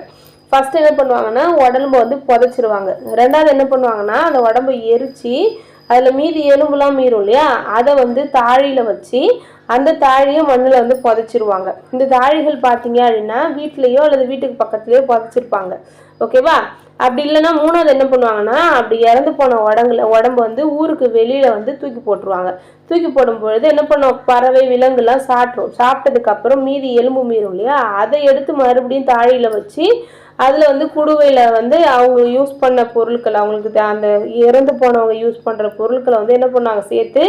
ஃபர்ஸ்ட் என்ன பண்ணுவாங்கன்னா உடம்பை வந்து புதைச்சிருவாங்க. ரெண்டாவது என்ன பண்ணுவாங்கன்னா அந்த உடம்பை எரிச்சு அதில் மீதி எலும்புலாம் மீறும் இல்லையா, அதை வந்து தாழியில் வச்சு அந்த தாழியை மண்ணில் வந்து புதைச்சிருவாங்க. இந்த தாழிகள் பார்த்தீங்க அப்படின்னா வீட்லேயோ அல்லது வீட்டுக்கு பக்கத்துலேயோ புதைச்சிருப்பாங்க. ஓகேவா? அப்படி இல்லைன்னா மூணாவது என்ன பண்ணுவாங்கன்னா அப்படி இறந்து போன உடம்பு வந்து ஊருக்கு வெளியில் வந்து தூக்கி போட்டுருவாங்க. தூக்கி போடும்பொழுது என்ன பண்ணுவோம், பறவை, விலங்குலாம் சாப்பிட்ரும். சாப்பிட்டதுக்கப்புறம் மீதி எலும்பு மீறும் இல்லையா, அதை எடுத்து மறுபடியும் தாழியில் வச்சு அதில் வந்து குடுவையில் வந்து அவங்க யூஸ் பண்ண பொருட்கள், அவங்களுக்கு அந்த இறந்து போனவங்க யூஸ் பண்ணுற பொருட்களை வந்து என்ன பண்ணாங்க சேர்த்து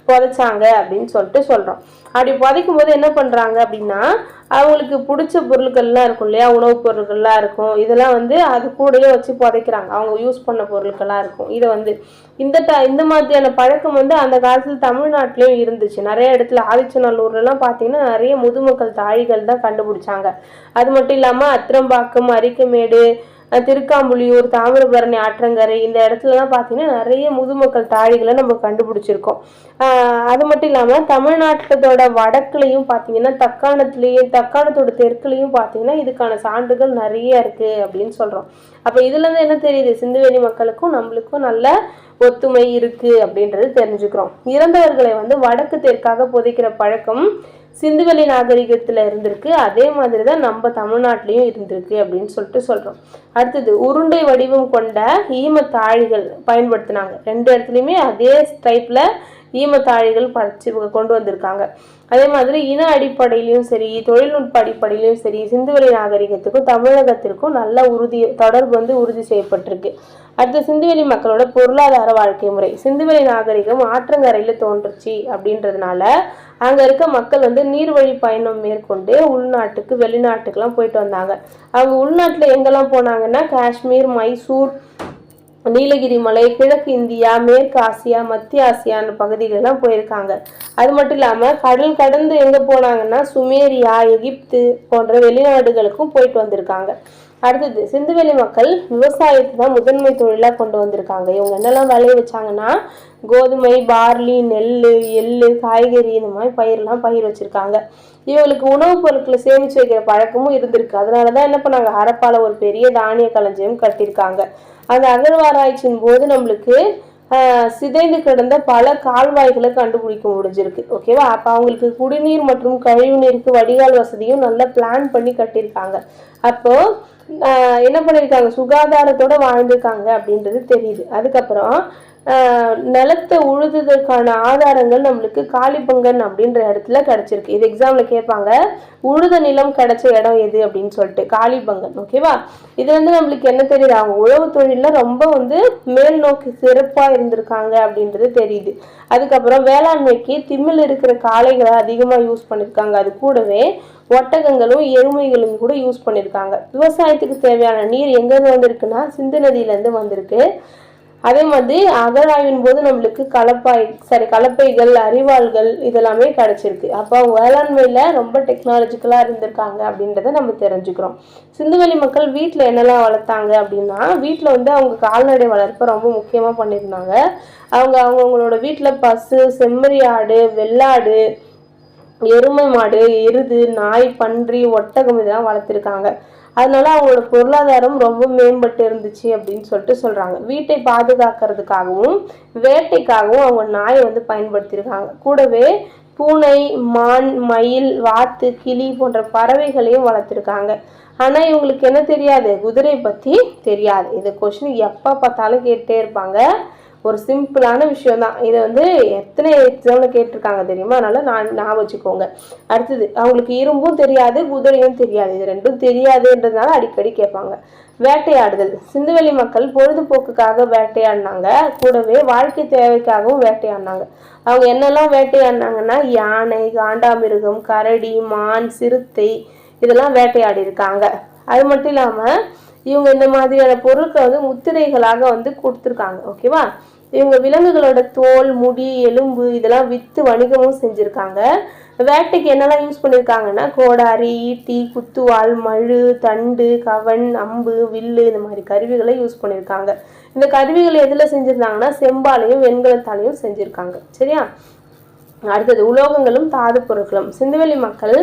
புதைச்சாங்க அப்படின்னு சொல்லிட்டு சொல்கிறோம். அப்படி புதைக்கும் போது என்ன பண்ணுறாங்க அப்படின்னா அவங்களுக்கு பிடிச்ச பொருட்கள்லாம் இருக்கும் இல்லையா, உணவுப் பொருட்கள்லாம் இருக்கும், இதெல்லாம் வந்து அது கூடயே வச்சு புதைக்கிறாங்க. அவங்க யூஸ் பண்ண பொருட்கள்லாம் இருக்கும். இதை வந்து இந்த மாதிரியான பழக்கம் வந்து அந்த காலத்தில் தமிழ்நாட்டிலையும் இருந்துச்சு. நிறைய இடத்துல ஆதிச்சநல்லூர்லாம் பார்த்தீங்கன்னா நிறைய முதுமக்கள் தாழிகள் தான் கண்டுபிடிச்சாங்க. அது மட்டும் இல்லாமல் அத்திரம்பாக்கம், அரிக்கமேடு, திருக்காம்புலியூர், தாமிரபரணி ஆற்றங்கரை இந்த இடத்துலலாம் பார்த்தீங்கன்னா நிறைய முதுமக்கள் தாழிகளை நம்ம கண்டுபிடிச்சிருக்கோம். அது மட்டும் இல்லாமல் தமிழ்நாட்டோட வடக்குலையும் பார்த்தீங்கன்னா தக்காணத்தோட தெற்குலையும் பார்த்தீங்கன்னா இதுக்கான சான்றுகள் நிறைய இருக்குது அப்படின்னு சொல்கிறோம். அப்போ இதுலேருந்து என்ன தெரியுது, சிந்துவெளி மக்களுக்கும் நம்மளுக்கும் நல்ல ஒத்துமை இருக்குது அப்படின்றது தெரிஞ்சுக்கிறோம். இறந்தவர்களை வந்து வடக்கு தெற்காக புதைக்கிற பழக்கம் சிந்துவெளி நாகரிகத்தில் இருந்திருக்கு. அதே மாதிரி தான் நம்ம தமிழ்நாட்டிலையும் இருந்திருக்கு அப்படின்னு சொல்லிட்டு சொல்கிறோம். அடுத்தது உருண்டை வடிவம் கொண்ட ஈமத்தாழிகள் பயன்படுத்தினாங்க. 2 இடத்துலையுமே அதே டைப்பில் ஈமத்தாழிகள் படித்து கொண்டு வந்திருக்காங்க. அதே மாதிரி இன அடிப்படையிலையும் சரி, தொழில்நுட்ப அடிப்படையிலையும் சரி, சிந்துவெளி நாகரிகத்துக்கும் தமிழகத்திற்கும் நல்ல தொடர்பு வந்து உறுதி செய்யப்பட்டிருக்கு. அடுத்த சிந்துவெளி மக்களோட பொருளாதார வாழ்க்கை முறை. சிந்துவெளி நாகரிகம் ஆற்றங்கரையில் தோன்றுச்சு அப்படின்றதுனால அங்கே இருக்க மக்கள் வந்து நீர்வழி பயணம் மேற்கொண்டு உள்நாட்டுக்கு வெளிநாட்டுக்கெல்லாம் போயிட்டு வந்தாங்க. அவங்க உள்நாட்டில் எங்கெல்லாம் போனாங்கன்னா காஷ்மீர், மைசூர், நீலகிரி மலை, கிழக்கு இந்தியா, மேற்கு ஆசியா, மத்திய ஆசியான்ற பகுதிகளெல்லாம் போயிருக்காங்க. அது மட்டும் இல்லாமல் கடல் கடந்து எங்கே போனாங்கன்னா சுமேரியா, எகிப்து போன்ற வெளிநாடுகளுக்கும் போயிட்டு வந்திருக்காங்க. அடுத்தது சிந்துவெளி மக்கள் விவசாயத்தை தான் முதன்மை தொழிலாக கொண்டு வந்திருக்காங்க. இவங்க என்னெல்லாம் விளைய வச்சாங்கன்னா கோதுமை, பார்லி, நெல், எள்ளு, காய்கறி இந்த மாதிரி பயிர் வச்சிருக்காங்க. இவங்களுக்கு உணவுப் பொருட்களை சேமித்து வைக்கிற பழக்கமும் இருந்திருக்கு. அதனால தான் என்ன பண்ணாங்க, ஹரப்பால ஒரு பெரிய தானிய களஞ்சியம் கட்டியிருக்காங்க. அந்த அகழ்வாராய்ச்சியின் போது நம்மளுக்கு சிதைந்து கிடந்த பல கால்வாய்களை கண்டுபிடிக்க முடிஞ்சிருக்கு. ஓகேவா? அப்போ அவங்களுக்கு குடிநீர் மற்றும் கழிவுநீருக்கு வடிகால் வசதியும் நல்லா பிளான் பண்ணி கட்டியிருக்காங்க. அப்போ என்ன பண்ணியிருக்காங்க, சுகாதாரத்தோட வாழ்ந்திருக்காங்க அப்படின்றது தெரியுது. அதுக்கப்புறம் நிலத்தை உழுதுதற்கான ஆதாரங்கள் நம்மளுக்கு காளிபங்கன் அப்படின்ற இடத்துல கிடைச்சிருக்கு. இது எக்ஸாம்ல கேட்பாங்க, உழுத நிலம் கிடைச்ச இடம் எது அப்படின்னு சொல்லிட்டு காளிபங்கன். ஓகேவா? இது வந்து நம்மளுக்கு என்ன தெரியுது, அவங்க உழவு தொழில ரொம்ப வந்து மேல் நோக்கி சிறப்பா இருந்திருக்காங்க அப்படின்றது தெரியுது. அதுக்கப்புறம் வேளாண்மைக்கு திமிழ் இருக்கிற காளைகளை அதிகமா யூஸ் பண்ணியிருக்காங்க. அது கூடவே ஒட்டகங்களும் எருமைகளும் கூட யூஸ் பண்ணியிருக்காங்க. விவசாயத்துக்கு தேவையான நீர் எங்கேருந்து வந்திருக்குன்னா சிந்து நதியிலேருந்து வந்திருக்கு. அதே மாதிரி அகழாய்வின் போது நம்மளுக்கு கலப்பைகள், அரிவாள்கள் இதெல்லாமே கிடைச்சிருக்கு. அப்போ வேளாண்மையில ரொம்ப டெக்னாலஜிக்கலாக இருந்திருக்காங்க அப்படின்றத நம்ம தெரிஞ்சுக்கிறோம். சிந்துவெளி மக்கள் வீட்டில் என்னெல்லாம் வளர்த்தாங்க அப்படின்னா வீட்டில் வந்து அவங்க கால்நடை வளர்ப்பை ரொம்ப முக்கியமாக பண்ணியிருந்தாங்க. அவங்களோட வீட்டில் பசு, செம்மறி ஆடு, வெள்ளாடு, எருமை மாடு, எருது, நாய், பன்றி, ஒட்டகம் இதெல்லாம் வளர்த்துருக்காங்க. அதனால அவங்களோட பொருளாதாரம் ரொம்ப மேம்பட்டு இருந்துச்சு அப்படின்னு சொல்லிட்டு சொல்றாங்க. வீட்டை பாதுகாக்கிறதுக்காகவும் வேட்டைக்காகவும் அவங்க நாயை வந்து பயன்படுத்தியிருக்காங்க. கூடவே பூனை, மான், மயில், வாத்து, கிளி போன்ற பறவைகளையும் வளர்த்துருக்காங்க. ஆனா இவங்களுக்கு என்ன தெரியாது, குதிரை பத்தி தெரியாது. இந்த கொஸ்டின் எப்ப பார்த்தாலும் கேட்டே இருப்பாங்க. ஒரு சிம்பிளான விஷயம் தான். இதை வந்து எத்தனை எக்ஸாம்ல கேட்டிருக்காங்க தெரியுமா? அதனால நான் வச்சுக்கோங்க. அடுத்தது, அவங்களுக்கு இரும்பும் தெரியாது, குதிரையும் தெரியாது. இது ரெண்டும் தெரியாதுன்றதுனால அடிக்கடி கேட்பாங்க. வேட்டையாடுதல். சிந்துவெளி மக்கள் பொழுதுபோக்குக்காக வேட்டையாடினாங்க, கூடவே வாழ்க்கை தேவைக்காகவும் வேட்டையாடினாங்க. அவங்க என்னெல்லாம் வேட்டையாடினாங்கன்னா யானை, காண்டாமிருகம், கரடி, மான், சிறுத்தை இதெல்லாம் வேட்டையாடி இருக்காங்க. அது மட்டும் இல்லாம இவங்க இந்த மாதிரியான பொருட்களை வந்து முத்திரைகளாக வந்து கொடுத்துருக்காங்க. ஓகேவா? இவங்க விலங்குகளோட தோல், முடி, எலும்பு இதெல்லாம் விற்று வணிகமும் செஞ்சுருக்காங்க. வேட்டைக்கு என்னெல்லாம் யூஸ் பண்ணியிருக்காங்கன்னா கோடாரி, ஈட்டி, குத்துவாள், மழு, தண்டு, கவன், அம்பு, வில்லு இந்த மாதிரி கருவிகளை யூஸ் பண்ணியிருக்காங்க. இந்த கருவிகளை எதில் செஞ்சுருந்தாங்கன்னா செம்பாலையும் வெண்கலத்தாலையும் செஞ்சுருக்காங்க. சரியா? அடுத்தது, உலோகங்களும் தாது பொருட்களும். சிந்துவெளி மக்கள்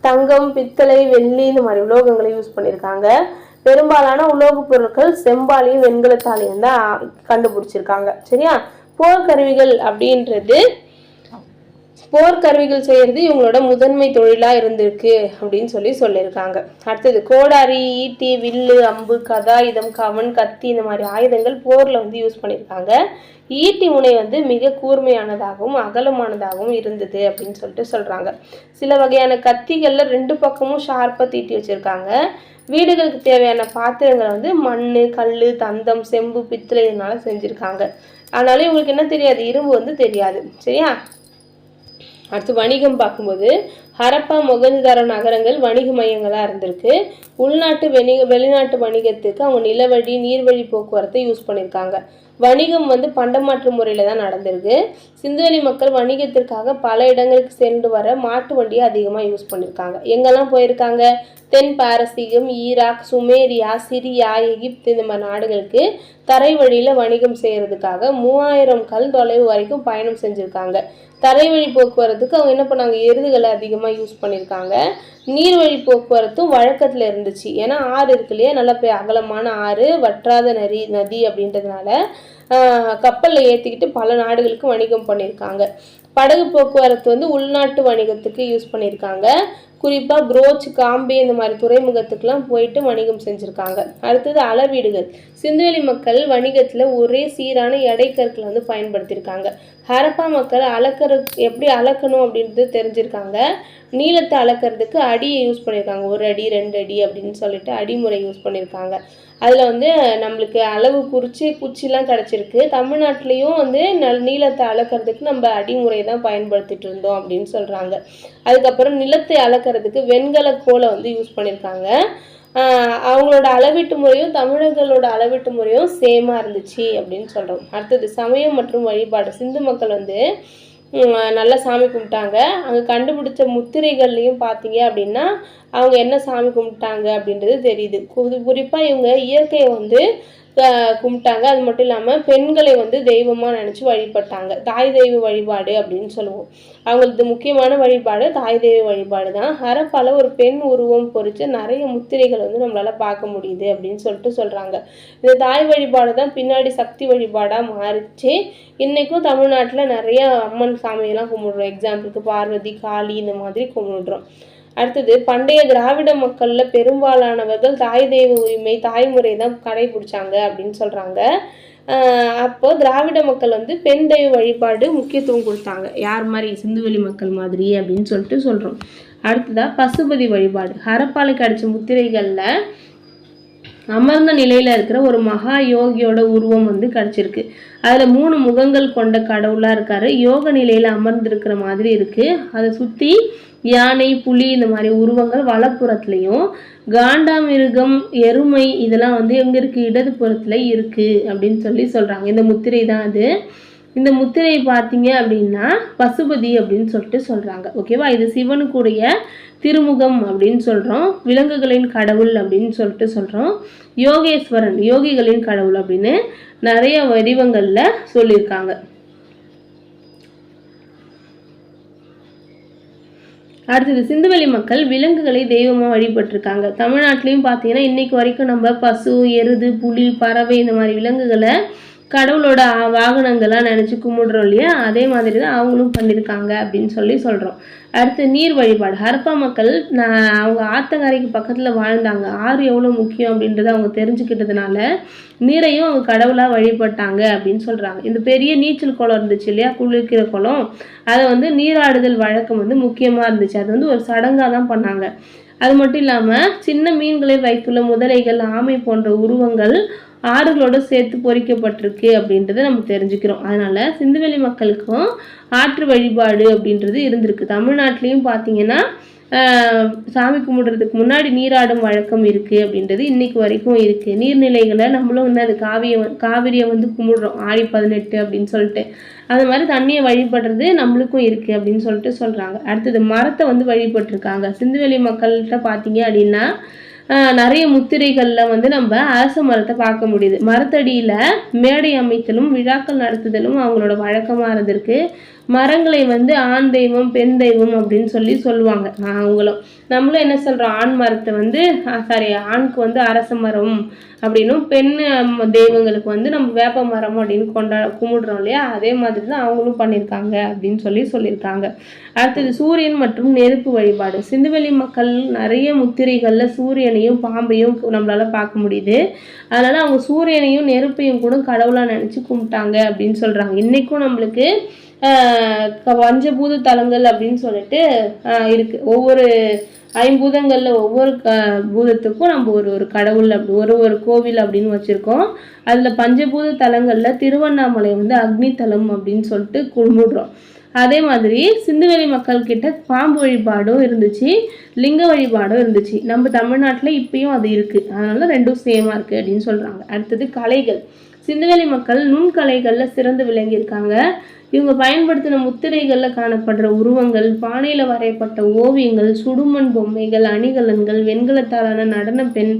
தங்கம், பித்தளை, வெள்ளி இந்த மாதிரி உலோகங்களை யூஸ் பண்ணியிருக்காங்க. பெரும்பாலான உலோகப் பொருட்கள் செம்பாலையும் வெண்கலத்தாலையும் தான் கண்டுபிடிச்சிருக்காங்க. சரியா? போர்க்கருவிகள் அப்படின்றது, போர்க்கருவிகள் செய்யறது இவங்களோட முதன்மை தொழிலா இருந்திருக்கு அப்படின்னு சொல்லியிருக்காங்க. அடுத்தது, கோடாரி, ஈட்டி, வில்லு, அம்பு, கதாயுதம், கவன், கத்தி இந்த மாதிரி ஆயுதங்கள் போர்ல வந்து யூஸ் பண்ணியிருக்காங்க. ஈட்டி முனை வந்து மிக கூர்மையானதாகவும் அகலமானதாகவும் இருந்தது அப்படின்னு சொல்றாங்க. சில வகையான கத்திகள்ல 2 பக்கமும் ஷார்ப்பா தீட்டி வச்சிருக்காங்க. வீடுகளுக்கு தேவையான பாத்திரங்களை வந்து மண், கல், தந்தம், செம்பு, பித்தளை இதனால செஞ்சிருக்காங்க. ஆனாலும் இவங்களுக்கு என்ன தெரியாது, இரும்பு வந்து தெரியாது. சரியா? அடுத்து வணிகம் பார்க்கும்போது ஹரப்பா, மொகஞ்சதாரோ நகரங்கள் வணிக மையங்களாக இருந்திருக்கு. உள்நாட்டு வெளிநாட்டு வணிகத்துக்கு அவங்க நிலவழி, நீர்வழி போக்குவரத்தை யூஸ் பண்ணியிருக்காங்க. வணிகம் வந்து பண்டமாற்று முறையில் தான் நடந்திருக்கு. சிந்துவெளி மக்கள் வணிகத்திற்காக பல இடங்களுக்கு சென்று வர மாட்டு வண்டியை அதிகமாக யூஸ் பண்ணியிருக்காங்க. எங்கெல்லாம் போயிருக்காங்க? தென் பாரசீகம், ஈராக், சுமேரியா, சிரியா, எகிப்து இந்த மாதிரி நாடுகளுக்கு தரை வழியில் வணிகம் செய்கிறதுக்காக 3000 கல் தொலைவு வரைக்கும் பயணம் செஞ்சுருக்காங்க. தரைவழி போக்குவரத்துக்கு அவங்க என்ன பண்ணாங்க, எருதுகளை அதிகமாக யூஸ் பண்ணியிருக்காங்க. நீர்வழி போக்குவரத்தும் வழக்கத்தில் இருந்துச்சு. ஏன்னா ஆறு இருக்கு இல்லையா, நல்ல அகலமான ஆறு, வற்றாத நதி அப்படின்றதுனால கப்பலில் ஏற்றிக்கிட்டு பல நாடுகளுக்கு வணிகம் பண்ணியிருக்காங்க. படகு போக்குவரத்து வந்து உள்நாட்டு வணிகத்துக்கு யூஸ் பண்ணியிருக்காங்க. குறிப்பாக புரோச், காம்பே இந்த மாதிரி துறைமுகத்துக்கெல்லாம் போயிட்டு வணிகம் செஞ்சுருக்காங்க. அடுத்தது, அளவீடுகள். சிந்துவெளி மக்கள் வணிகத்தில் ஒரே சீரான எடை கற்களை வந்து பயன்படுத்தியிருக்காங்க. ஹரப்பா மக்கள் எப்படி அளக்கணும் அப்படின்றது தெரிஞ்சிருக்காங்க. நீளத்தை அளக்கிறதுக்கு அடியை யூஸ் பண்ணியிருக்காங்க. 1 அடி 2 அடி அப்படின்னு சொல்லிட்டு அடிமுறை யூஸ் பண்ணியிருக்காங்க. அதில் வந்து நம்மளுக்கு அளவு குறித்து குச்சிலாம் கிடச்சிருக்கு. தமிழ்நாட்டிலையும் வந்து நீளத்தை அளக்கிறதுக்கு நம்ம அடிமுறை தான் பயன்படுத்திட்டு இருந்தோம் அப்படின்னு சொல்கிறாங்க. அதுக்கப்புறம் நிலத்தை அளக்கிறதுக்கு வெண்கல கோலை வந்து யூஸ் பண்ணியிருக்காங்க. அவங்களோட அளவீட்டு முறையும் தமிழர்களோட அளவீட்டு முறையும் சேமாக இருந்துச்சு அப்படின்னு சொல்கிறோம். அடுத்தது, சமயம் மற்றும் வழிபாடு. சிந்து மக்கள் வந்து நல்லா சாமி கும்பிட்டாங்க. அங்கே கண்டுபிடிச்ச முத்திரைகள்லையும் பார்த்தீங்க அப்படின்னா அவங்க என்ன சாமி கும்பிட்டாங்க அப்படின்றது தெரியுது. குறிப்பாக இவங்க இயற்கையை வந்து கும்பிட்டாங்க. அது மட்டும் இல்லாமல் பெண்களை வந்து தெய்வமாக நினச்சி வழிபட்டாங்க. தாய் தெய்வ வழிபாடு அப்படின்னு சொல்லுவோம். அவங்களுக்கு முக்கியமான வழிபாடு தாய் தெய்வ வழிபாடு தான். ஹரப்பால ஒரு பெண் உருவம் பொறிச்சு நிறைய முத்திரைகள் வந்து நம்மளால பார்க்க முடியுது அப்படின்னு சொல்கிறாங்க. இந்த தாய் வழிபாடு தான் பின்னாடி சக்தி வழிபாடாக மாறிச்சு. இன்றைக்கும் தமிழ்நாட்டில் நிறைய அம்மன் சாமியெல்லாம் கும்பிடுறோம். எக்ஸாம்பிளுக்கு பார்வதி, காளி இந்த மாதிரி கும்பிடுறோம். அடுத்தது, பண்டைய திராவிட மக்கள்ல பெரும்பாலானவர்கள் தாய் தெய்வ உரிமை, தாய்முறை தான் கடைபிடிச்சாங்க அப்படின்னு சொல்றாங்க. அப்போ திராவிட மக்கள் வந்து பெண் தெய்வ வழிபாடு முக்கியத்துவம் கொடுத்தாங்க. யார் மாதிரி? சிந்துவெளி மக்கள் மாதிரி அப்படின்னு சொல்றோம். அடுத்ததா, பசுபதி வழிபாடு. ஹரப்பாலை கிடைச்ச முத்திரைகள்ல அமர்ந்த நிலையில இருக்கிற ஒரு மகா யோகியோட உருவம் வந்து கிடைச்சிருக்கு. அதுல 3 முகங்கள் கொண்ட கடவுளா இருக்காரு. யோக நிலையில அமர்ந்திருக்கிற மாதிரி இருக்கு. அதை சுத்தி யானை, புலி இந்த மாதிரி உருவங்கள் வலப்புறத்துலையும், காண்டாமிருகம், எருமை இதெல்லாம் வந்து எங்க இருக்கு? இடதுபுறத்துல இருக்கு அப்படின்னு சொல்றாங்க. இந்த முத்திரை தான் அது. இந்த முத்திரை பார்த்தீங்க அப்படின்னா பசுபதி அப்படின்னு சொல்றாங்க. ஓகேவா? இது சிவனுக்குரிய திருமுகம் அப்படின்னு சொல்றோம். விலங்குகளின் கடவுள் அப்படின்னு சொல்றோம். யோகேஸ்வரன், யோகிகளின் கடவுள் அப்படின்னு நிறைய வடிவங்கள்ல சொல்லியிருக்காங்க. அடுத்தது சிந்துவெளி மக்கள் விலங்குகளை தெய்வமாக வழிபட்டிருக்காங்க. தமிழ்நாட்டிலையும் பார்த்தீங்கன்னா இன்னைக்கு வரைக்கும் நம்ம பசு, எருது, புலி, பறவை இந்த மாதிரி விலங்குகளை கடவுளோட வாகனங்களாக நினச்சி கும்பிடுறோம் இல்லையா, அதே மாதிரி தான் அவங்களும் பண்ணியிருக்காங்க அப்படின்னு சொல்கிறோம். அடுத்து நீர் வழிபாடு. ஹரப்பா மக்கள் அவங்க ஆத்தங்கரைக்கு பக்கத்தில் வாழ்ந்தாங்க. ஆறு எவ்வளோ முக்கியம் அப்படின்றத அவங்க தெரிஞ்சுக்கிட்டதுனால நீரையும் அவங்க கடவுளாக வழிபட்டாங்க அப்படின்னு சொல்கிறாங்க. இந்த பெரிய நீச்சல் குளம் இருந்துச்சு இல்லையா, குளிக்கிற குளம், அதை நீராடுதல் வழக்கம் முக்கியமாக இருந்துச்சு. அது ஒரு சடங்காக தான் பண்ணாங்க. அது மட்டும் இல்லாமல் சின்ன மீன்களை வைத்துள்ள முதலைகள், ஆமை போன்ற உருவங்கள் ஆறுகளோடு சேர்த்து பொறிக்கப்பட்டிருக்கு அப்படின்றத நம்ம தெரிஞ்சுக்கிறோம். அதனால சிந்துவெளி மக்களுக்கும் ஆற்று வழிபாடு அப்படின்றது இருந்திருக்கு. தமிழ்நாட்டிலையும் பார்த்தீங்கன்னா சாமி கும்பிடுறதுக்கு முன்னாடி நீராடும் வழக்கம் இருக்குது அப்படின்றது இன்னைக்கு வரைக்கும் இருக்குது. நீர்நிலைகளை நம்மளும் அது காவிரியை கும்பிடுறோம் ஆடி 18 அப்படின்னு சொல்லிட்டு. அது மாதிரி தண்ணியை வழிபடுறது நம்மளுக்கும் இருக்குது அப்படின்னு சொல்கிறாங்க. அடுத்தது மரத்தை வழிபட்டிருக்காங்க. சிந்துவெளி மக்கள்கிட்ட பார்த்தீங்க அப்படின்னா நிறைய முத்திரைகளில் நம்ம அரச மரத்தை பார்க்க முடியுது. மரத்தடியில் மேடை அமைத்தலும் விழாக்கள் நடத்துதலும் அவங்களோட வழக்கமாக இருந்திருக்கு. மரங்களை ஆண் தெய்வம், பெண் தெய்வம் அப்படின்னு சொல்லுவாங்க. அவங்களும் நம்மளும் என்ன சொல்கிறோம், ஆண் மரத்தை ஆணுக்கு அரச மரம் அப்படின்னும், பெண் தெய்வங்களுக்கு நம்ம வேப்ப மரம் அப்படின்னு கும்பிடுறோம் இல்லையா, அதே மாதிரி தான் அவங்களும் பண்ணியிருக்காங்க அப்படின்னு சொல்லியிருக்காங்க. அடுத்தது சூரியன் மற்றும் நெருப்பு வழிபாடு. சிந்துவெளி மக்கள் நிறைய முத்திரைகளில் சூரியனையும் பாம்பையும் நம்மளால பார்க்க முடியுது. அதனால அவங்க சூரியனையும் நெருப்பையும் கூட கடவுளாக நினச்சி கும்பிட்டாங்க அப்படின்னு சொல்கிறாங்க. இன்றைக்கும் நம்மளுக்கு பஞ்சபூத தலங்கள் அப்படின்னு சொல்லிட்டு இருக்கு. ஒவ்வொரு ஐம்பூதங்களில் ஒவ்வொரு பூதத்துக்கும் நம்ம ஒரு கடவுள் அப்படி ஒரு கோவில் அப்படின்னு வச்சுருக்கோம். அதில் பஞ்சபூத தலங்களில் திருவண்ணாமலை அக்னி தலம் அப்படின்னு சொல்லிட்டு கும்பிடுறோம். அதே மாதிரி சிந்துவெளி மக்கள்கிட்ட பாம்பு வழிபாடும் இருந்துச்சு, லிங்க வழிபாடும் இருந்துச்சு. நம்ம தமிழ்நாட்டில் இப்பயும் அது இருக்குது. அதனால ரெண்டும் சேமாக இருக்குது அப்படின்னு சொல்கிறாங்க. அடுத்தது கலைகள். சிந்துவெளி மக்கள் நுண்கலைகளில் சிறந்து விளங்கியிருக்காங்க. இவங்க பயன்படுத்தின முத்திரைகளில் காணப்படுற உருவங்கள், பானையில் வரையப்பட்ட ஓவியங்கள், சுடுமண் பொம்மைகள், அணிகலன்கள், வெண்கலத்தாலான நடன பெண்,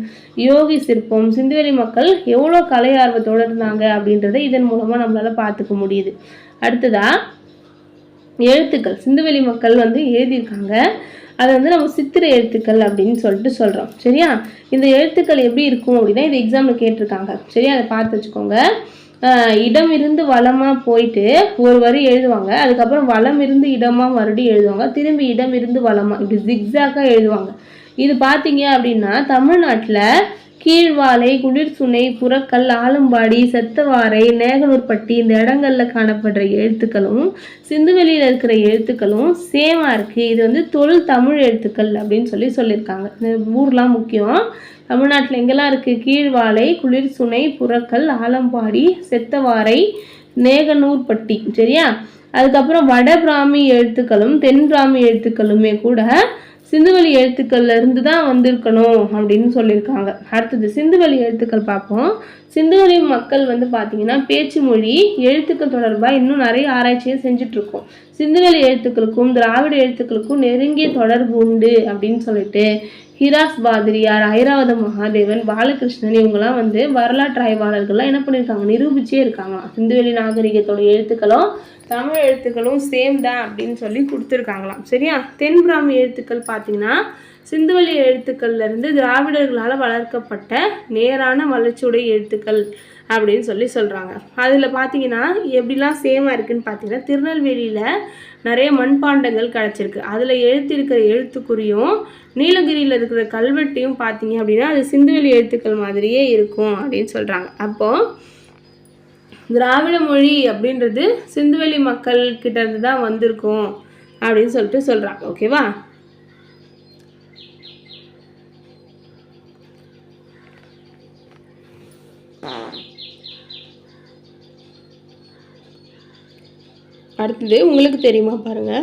யோகி சிற்பம், சிந்துவெளி மக்கள் எவ்வளோ கலை ஆர்வத்தோடு இருந்தாங்க அப்படின்றத இதன் மூலமாக நம்மளால் பார்த்துக்க முடியுது. அடுத்ததா எழுத்துக்கள். சிந்துவெளி மக்கள் எழுதியிருக்காங்க. அதை நம்ம சித்திரை எழுத்துக்கள் அப்படின்னு சொல்கிறோம். சரியா, இந்த எழுத்துக்கள் எப்படி இருக்கும் அப்படின்னா இது எக்ஸாமில் கேட்டிருக்காங்க. சரியா, அதை பார்த்து வச்சுக்கோங்க. இடம் இருந்து வளமாக போயிட்டு ஒரு வரி எழுதுவாங்க, அதுக்கப்புறம் வளம் இருந்து இடமாக மறுபடியும் எழுதுவாங்க, திரும்பி இடம் இருந்து வளமாக, இப்படி ஜிக்ஸாக்காக எழுதுவாங்க. இது பார்த்தீங்க அப்படின்னா தமிழ்நாட்டில் கீழ்வாலை, குளிர்சுனை, புறக்கல், ஆலம்பாடி, செத்தவாரை, நேகனூர்பட்டி இந்த இடங்களில் காணப்படுற எழுத்துக்களும் சிந்துவெளியில் இருக்கிற எழுத்துக்களும் சேமாக இருக்குது. இது தொழில் தமிழ் எழுத்துக்கள் அப்படின்னு சொல்லியிருக்காங்க. இந்த ஊர்லாம் முக்கியம். தமிழ்நாட்டில் எங்கெல்லாம் இருக்குது, கீழ்வாலை, குளிர்சுனை, புறக்கல், ஆலம்பாடி, செத்தவாரை, நேகனூர்பட்டி. சரியா, அதுக்கப்புறம் வட பிராமி எழுத்துக்களும் தென் பிராமி எழுத்துக்களுமே கூட சிந்துவெளி எழுத்துக்கள்ல இருந்து தான் வந்திருக்கணும் அப்படின்னு சொல்லியிருக்காங்க. அடுத்தது சிந்துவெளி எழுத்துக்கள் பார்ப்போம். சிந்துவெளி மக்கள் பார்த்தீங்கன்னா பேச்சு மொழி எழுத்துக்கள் தொடர்பாக இன்னும் நிறைய ஆராய்ச்சியை செஞ்சுட்டு இருக்கோம். சிந்துவெளி எழுத்துக்களுக்கும் திராவிட எழுத்துக்களுக்கும் நெருங்கிய தொடர்பு உண்டு அப்படின்னு சொல்லிட்டு ஹிராஸ் பாதிரியார், ஐராவத மகாதேவன், பாலகிருஷ்ணன் இவங்கெல்லாம் வரலாற்று ஆய்வாளர்கள்லாம் என்ன பண்ணியிருக்காங்க, நிரூபிச்சே இருக்காங்க. சிந்துவெளி நாகரிகத்தோட எழுத்துக்களும் தமிழ் எழுத்துக்களும் சேம் தான் அப்படின்னு கொடுத்துருக்காங்களாம். சரியா, தென் பிராமி எழுத்துக்கள் பார்த்தீங்கன்னா சிந்துவெளி எழுத்துக்கள்லேருந்து திராவிடர்களால் வளர்க்கப்பட்ட நேரான வளர்ச்சியுடைய எழுத்துக்கள் அப்படின்னு சொல்கிறாங்க. அதில் பார்த்தீங்கன்னா எப்படிலாம் சேமாக இருக்குதுன்னு பார்த்தீங்கன்னா திருநெல்வேலியில் நிறைய மண்பாண்டங்கள் கிடச்சிருக்கு. அதில் எழுத்திருக்கிற எழுத்துக்குறியும் நீலகிரியில் இருக்கிற கல்வெட்டையும் பார்த்தீங்க அப்படின்னா அது சிந்துவெளி எழுத்துக்கள் மாதிரியே இருக்கும் அப்படின்னு சொல்கிறாங்க. அப்போது திராவிட மொழி அப்படின்றது சிந்துவெளி மக்கள் கிட்ட இருந்து தான் வந்திருக்கும் அப்படின்னு சொல்கிறாங்க. ஓகேவா, அடுத்தது உங்களுக்கு தெரியுமா பாருங்க.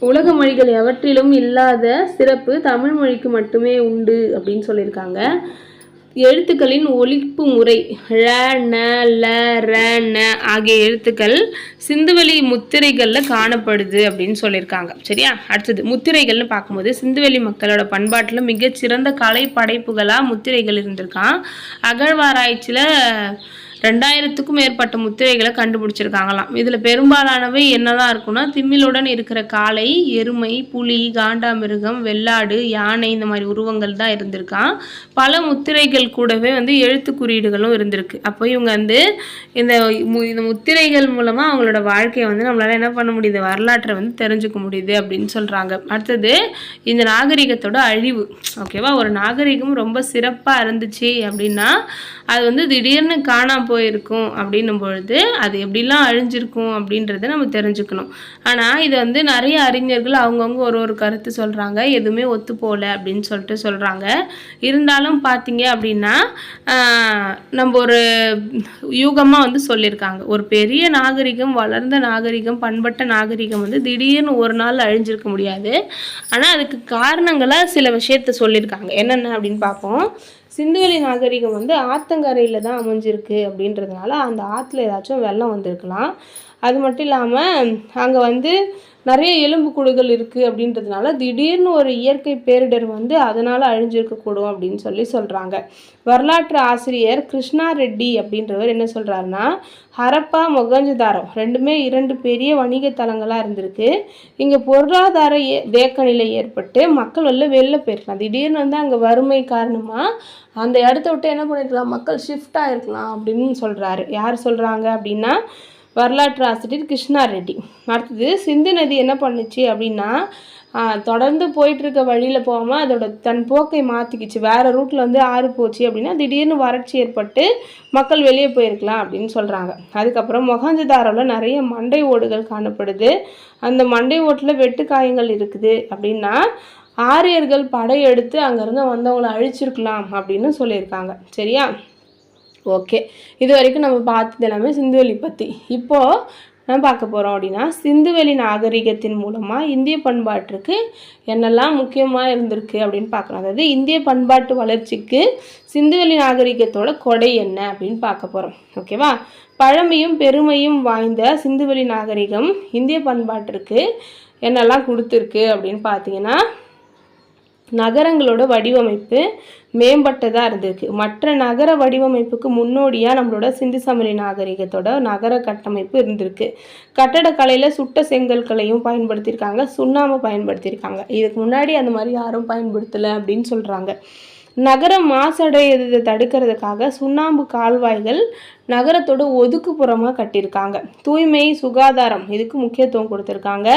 உலக மொழிகள் எவற்றிலும் இல்லாத சிறப்பு தமிழ் மொழிக்கு மட்டுமே உண்டு அப்படின்னு சொல்லியிருக்காங்க. எழுத்துக்களின் ஒலிப்பு முறை ழ, ந, ல, ர, ந ஆகிய எழுத்துக்கள் சிந்துவெளி முத்திரைகளில் காணப்படுது அப்படின்னு சொல்லியிருக்காங்க. சரியா, அடுத்தது முத்திரைகள்னு பார்க்கும்போது சிந்துவெளி மக்களோட பண்பாட்டில் மிகச்சிறந்த கலை படைப்புகளாக முத்திரைகள் இருந்திருக்கான். அகழ்வாராய்ச்சியில் 2000க்கும் மேற்பட்ட முத்திரைகளை கண்டுபிடிச்சிருக்காங்களாம். இதில் பெரும்பாலானவை என்னதான் இருக்குன்னா திமிலுடன் இருக்கிற காளை, எருமை, புலி, காண்டாமிருகம், வெள்ளாடு, யானை இந்த மாதிரி உருவங்கள் தான் இருந்திருக்கான். பல முத்திரைகள் கூடவே வந்து எழுத்து குறியீடுகளும் இருந்திருக்கு. அப்போ இவங்க வந்து இந்த முத்திரைகள் மூலமாக அவங்களோட வாழ்க்கையை வந்து நம்மளால் என்ன பண்ண முடியுது, வரலாற்றை வந்து தெரிஞ்சுக்க முடியுது அப்படின்னு சொல்கிறாங்க. அடுத்தது இந்த நாகரிகத்தோட அழிவு. ஓகேவா, ஒரு நாகரிகம் ரொம்ப சிறப்பாக இருந்துச்சு அப்படின்னா அது வந்து திடீர்னு காணாமல் போயிருக்கும் அப்படின்னும் பொழுது அது எப்படிலாம் அழிஞ்சிருக்கும் அப்படின்றத நம்ம தெரிஞ்சுக்கணும். ஆனால் இது வந்து நிறைய அறிஞர்கள் அவங்கவுங்க ஒரு கருத்து சொல்கிறாங்க, எதுவுமே ஒத்து போகல அப்படின்னு சொல்லிட்டு சொல்கிறாங்க. இருந்தாலும் பார்த்தீங்க அப்படின்னா நம்ம ஒரு யூகமாக வந்து சொல்லியிருக்காங்க, ஒரு பெரிய நாகரிகம், வளர்ந்த நாகரிகம், பண்பட்ட நாகரிகம் வந்து திடீர்னு ஒரு நாள் அழிஞ்சிருக்க முடியாது. ஆனால் அதுக்கு காரணங்களாக சில விஷயத்த சொல்லியிருக்காங்க. என்னென்ன அப்படின்னு பார்ப்போம். சிந்துவெளி நாகரிகம் வந்து ஆத்தங்கரையில் தான் அமைஞ்சிருக்கு அப்படின்றதுனால அந்த ஆற்றுல ஏதாச்சும் வெள்ளம் வந்திருக்கலாம். அது மட்டும் இல்லாமல் அங்கே வந்து நிறைய எலும்புக்கூடுகள் இருக்குது அப்படின்றதுனால திடீர்னு ஒரு இயற்கை பேரிடர் வந்து அதனால் அழிஞ்சிருக்கக்கூடும் அப்படின்னு சொல்கிறாங்க. வரலாற்று ஆசிரியர் கிருஷ்ணா ரெட்டி அப்படின்றவர் என்ன சொல்கிறாருன்னா, ஹரப்பா, மொகஞ்சதாரம் ரெண்டுமே 2 பெரிய வணிக தலங்களாக இருந்திருக்கு. இங்கே பொருளாதார தேக்கநிலை ஏற்பட்டு மக்கள் வெளில போயிருக்கலாம். திடீர்னு வந்து அங்கே வறுமை காரணமாக அந்த இடத்த விட்டு என்ன பண்ணிருக்கலாம், மக்கள் ஷிஃப்ட் ஆகிருக்கலாம் அப்படின்னு சொல்கிறாரு. யார் சொல்கிறாங்க அப்படின்னா வரலாற்று ஆசிரியர் கிருஷ்ணா ரெட்டி. அடுத்தது சிந்து நதி என்ன பண்ணுச்சு அப்படின்னா தொடர்ந்து போயிட்டுருக்க வழியில் போகாமல் அதோட தன் போக்கை மாற்றிக்கிச்சு. வேறு ரூட்டில் வந்து ஆறு போச்சு அப்படின்னா திடீர்னு வறட்சி ஏற்பட்டு மக்கள் வெளியே போயிருக்கலாம் அப்படின்னு சொல்கிறாங்க. அதுக்கப்புறம் மொகஞ்சதாரோவில் நிறைய மண்டை ஓடுகள் காணப்படுது. அந்த மண்டை ஓட்டில் வெட்டு காயங்கள் இருக்குது அப்படின்னா ஆரியர்கள் படையெடுத்து அங்கேருந்து வந்தவங்களை அழிச்சிருக்கலாம் அப்படின்னு சொல்லியிருக்காங்க. சரியா, ஓகே. இது வரைக்கும் நம்ம பார்த்தது எல்லாமே சிந்துவெளி பற்றி. இப்போது நம்ம பார்க்க போகிறோம் அப்படின்னா சிந்துவெளி நாகரிகத்தின் மூலமாக இந்திய பண்பாட்டுக்கு என்னெல்லாம் முக்கியமாக இருந்திருக்கு அப்படின்னு பார்க்குறோம். அதாவது இந்திய பண்பாட்டு வளர்ச்சிக்கு சிந்துவெளி நாகரிகத்தோட கொடை என்ன அப்படின்னு பார்க்க போகிறோம். ஓகேவா, பழமையும் பெருமையும் வாய்ந்த சிந்துவெளி நாகரிகம் இந்திய பண்பாட்டிற்கு என்னெல்லாம் கொடுத்துருக்கு அப்படின்னு பார்த்தீங்கன்னா நகரங்களோட வடிவமைப்பு மேம்பட்டதாக இருந்திருக்கு. மற்ற நகர வடிவமைப்புக்கு முன்னோடியாக நம்மளோட சிந்து சமவெளி நாகரிகத்தோட நகர கட்டமைப்பு இருந்திருக்கு. கட்டடக்கலையில் சுட்ட செங்கற்களையும் பயன்படுத்தியிருக்காங்க, சுண்ணாம்பு பயன்படுத்தியிருக்காங்க. இதுக்கு முன்னாடி அந்த மாதிரி யாரும் பயன்படுத்தலை அப்படின்னு சொல்கிறாங்க. நகரம் மாசடையதை தடுக்கிறதுக்காக சுண்ணாம்பு கால்வாய்கள் நகரத்தோட ஒதுக்குப்புறமாக கட்டியிருக்காங்க. தூய்மை, சுகாதாரம் இதுக்கு முக்கியத்துவம் கொடுத்துருக்காங்க.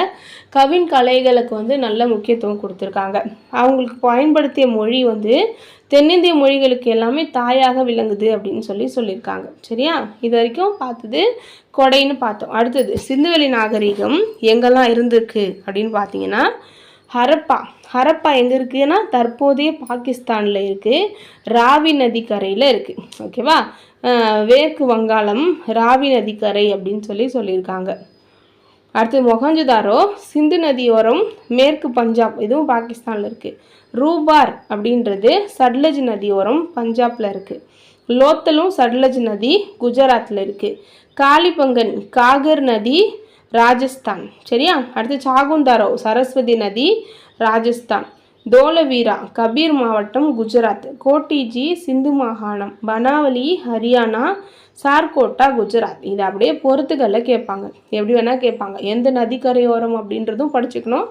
கவின் கலைகளுக்கு வந்து நல்ல முக்கியத்துவம் கொடுத்துருக்காங்க. அவங்களுக்கு பயன்படுத்திய மொழி வந்து தென்னிந்திய மொழிகளுக்கு எல்லாமே தாயாக விளங்குது அப்படின்னு சொல்லியிருக்காங்க. சரியா, இது வரைக்கும் பார்த்தது கொடைன்னு பார்த்தோம். அடுத்தது சிந்துவெளி நாகரிகம் எங்கெல்லாம் இருந்திருக்கு அப்படின்னு பார்த்தீங்கன்னா ஹரப்பா எங்கே இருக்குதுன்னா தற்போதைய பாகிஸ்தானில் இருக்குது, ராவி நதிக்கரையில் இருக்குது. ஓகேவா, மேற்கு வங்காளம் ராவி நதிக்கரை அப்படின்னு சொல்லியிருக்காங்க. அடுத்து மொகஞ்சதாரோ சிந்து நதியோரம் மேற்கு பஞ்சாப், இதுவும் பாகிஸ்தானில் இருக்குது. ரூபார் அப்படின்றது சட்லஜ் நதியோரம் பஞ்சாபில் இருக்குது. லோத்தலும் சட்லஜ் நதி குஜராத்தில் இருக்குது. காளிபங்கன் காகர் நதி ராஜஸ்தான். சரியா, அடுத்து சாகுந்தாரோ சரஸ்வதி நதி ராஜஸ்தான். தோலவீரா கபீர் மாவட்டம் குஜராத். கோட்டிஜி சிந்து மாகாணம். பனாவலி ஹரியானா. சார்கோட்டா குஜராத். இதை அப்படியே பொறுத்துக்கல்ல கேட்பாங்க, எப்படி வேணால் கேட்பாங்க. எந்த நதிக்கரையோரம் அப்படின்றதும் படிச்சுக்கணும்,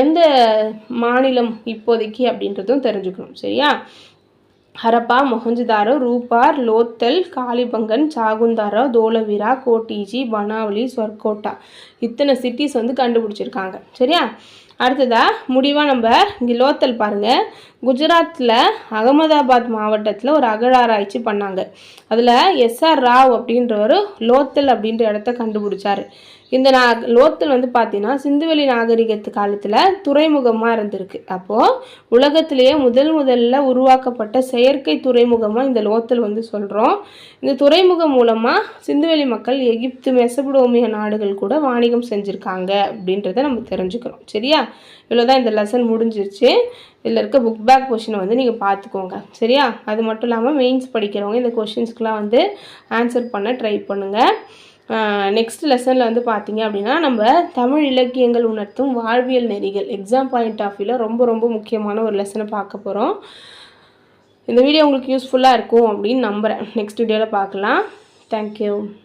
எந்த மாநிலம் இப்போதைக்கு அப்படின்றதும் தெரிஞ்சுக்கணும். சரியா, ஹரப்பா, மொஹஞ்சதாரோ, ரூபார், லோத்தல், காளிபங்கன், சாகுந்தாரா, தோலவீரா, கோட்டிஜி, பனாவலி, சர்கோட்டா இத்தனை சிட்டிஸ் வந்து கண்டுபிடிச்சிருக்காங்க. சரியா, அடுத்ததா முடிவாக நம்ம இங்கே லோத்தல் பாருங்கள். குஜராத்தில் அகமதாபாத் மாவட்டத்தில் ஒரு அகழாராய்ச்சி பண்ணாங்க. அதில் எஸ்ஆர் ராவ் அப்படின்றவர் லோத்தல் அப்படின்ற இடத்த கண்டுபிடிச்சாரு. இந்த லோத்தல் வந்து பார்த்தீங்கன்னா சிந்துவெளி நாகரிகத்து காலத்தில் துறைமுகமாக இருந்திருக்கு. அப்போது உலகத்திலேயே முதல்ல உருவாக்கப்பட்ட செயற்கை துறைமுகமாக இந்த லோத்தல் வந்து சொல்கிறோம். இந்த துறைமுகம் மூலமாக சிந்துவெளி மக்கள் எகிப்து, மெசபடோமிய நாடுகள் கூட வாணிகம் செஞ்சுருக்காங்க அப்படின்றத நம்ம தெரிஞ்சுக்கிறோம். சரியா, இவ்வளோதான் இந்த லெசன் முடிஞ்சிருச்சு. இதில் இருக்க புக் பேக் கொஷினை வந்து நீங்கள் பார்த்துக்கோங்க. சரியா, அது மட்டும் இல்லாமல் மெயின்ஸ் படிக்கிறவங்க இந்த கொஷின்ஸ்க்கெலாம் வந்து ஆன்சர் பண்ண ட்ரை பண்ணுங்கள். நெக்ஸ்ட் லெசனில் வந்து பார்த்தீங்க அப்படின்னா நம்ம தமிழ் இலக்கியங்கள் உணர்த்தும் வாழ்வியல் நெறிகள் எக்ஸாம் பாயிண்ட் ஆஃப் வியூவில் ரொம்ப முக்கியமான ஒரு லெசனை பார்க்க போகிறோம். இந்த வீடியோ உங்களுக்கு யூஸ்ஃபுல்லாக இருக்கும் அப்படின்னு நம்புகிறேன். நெக்ஸ்ட் வீடியோவில் பார்க்கலாம். தேங்க்யூ.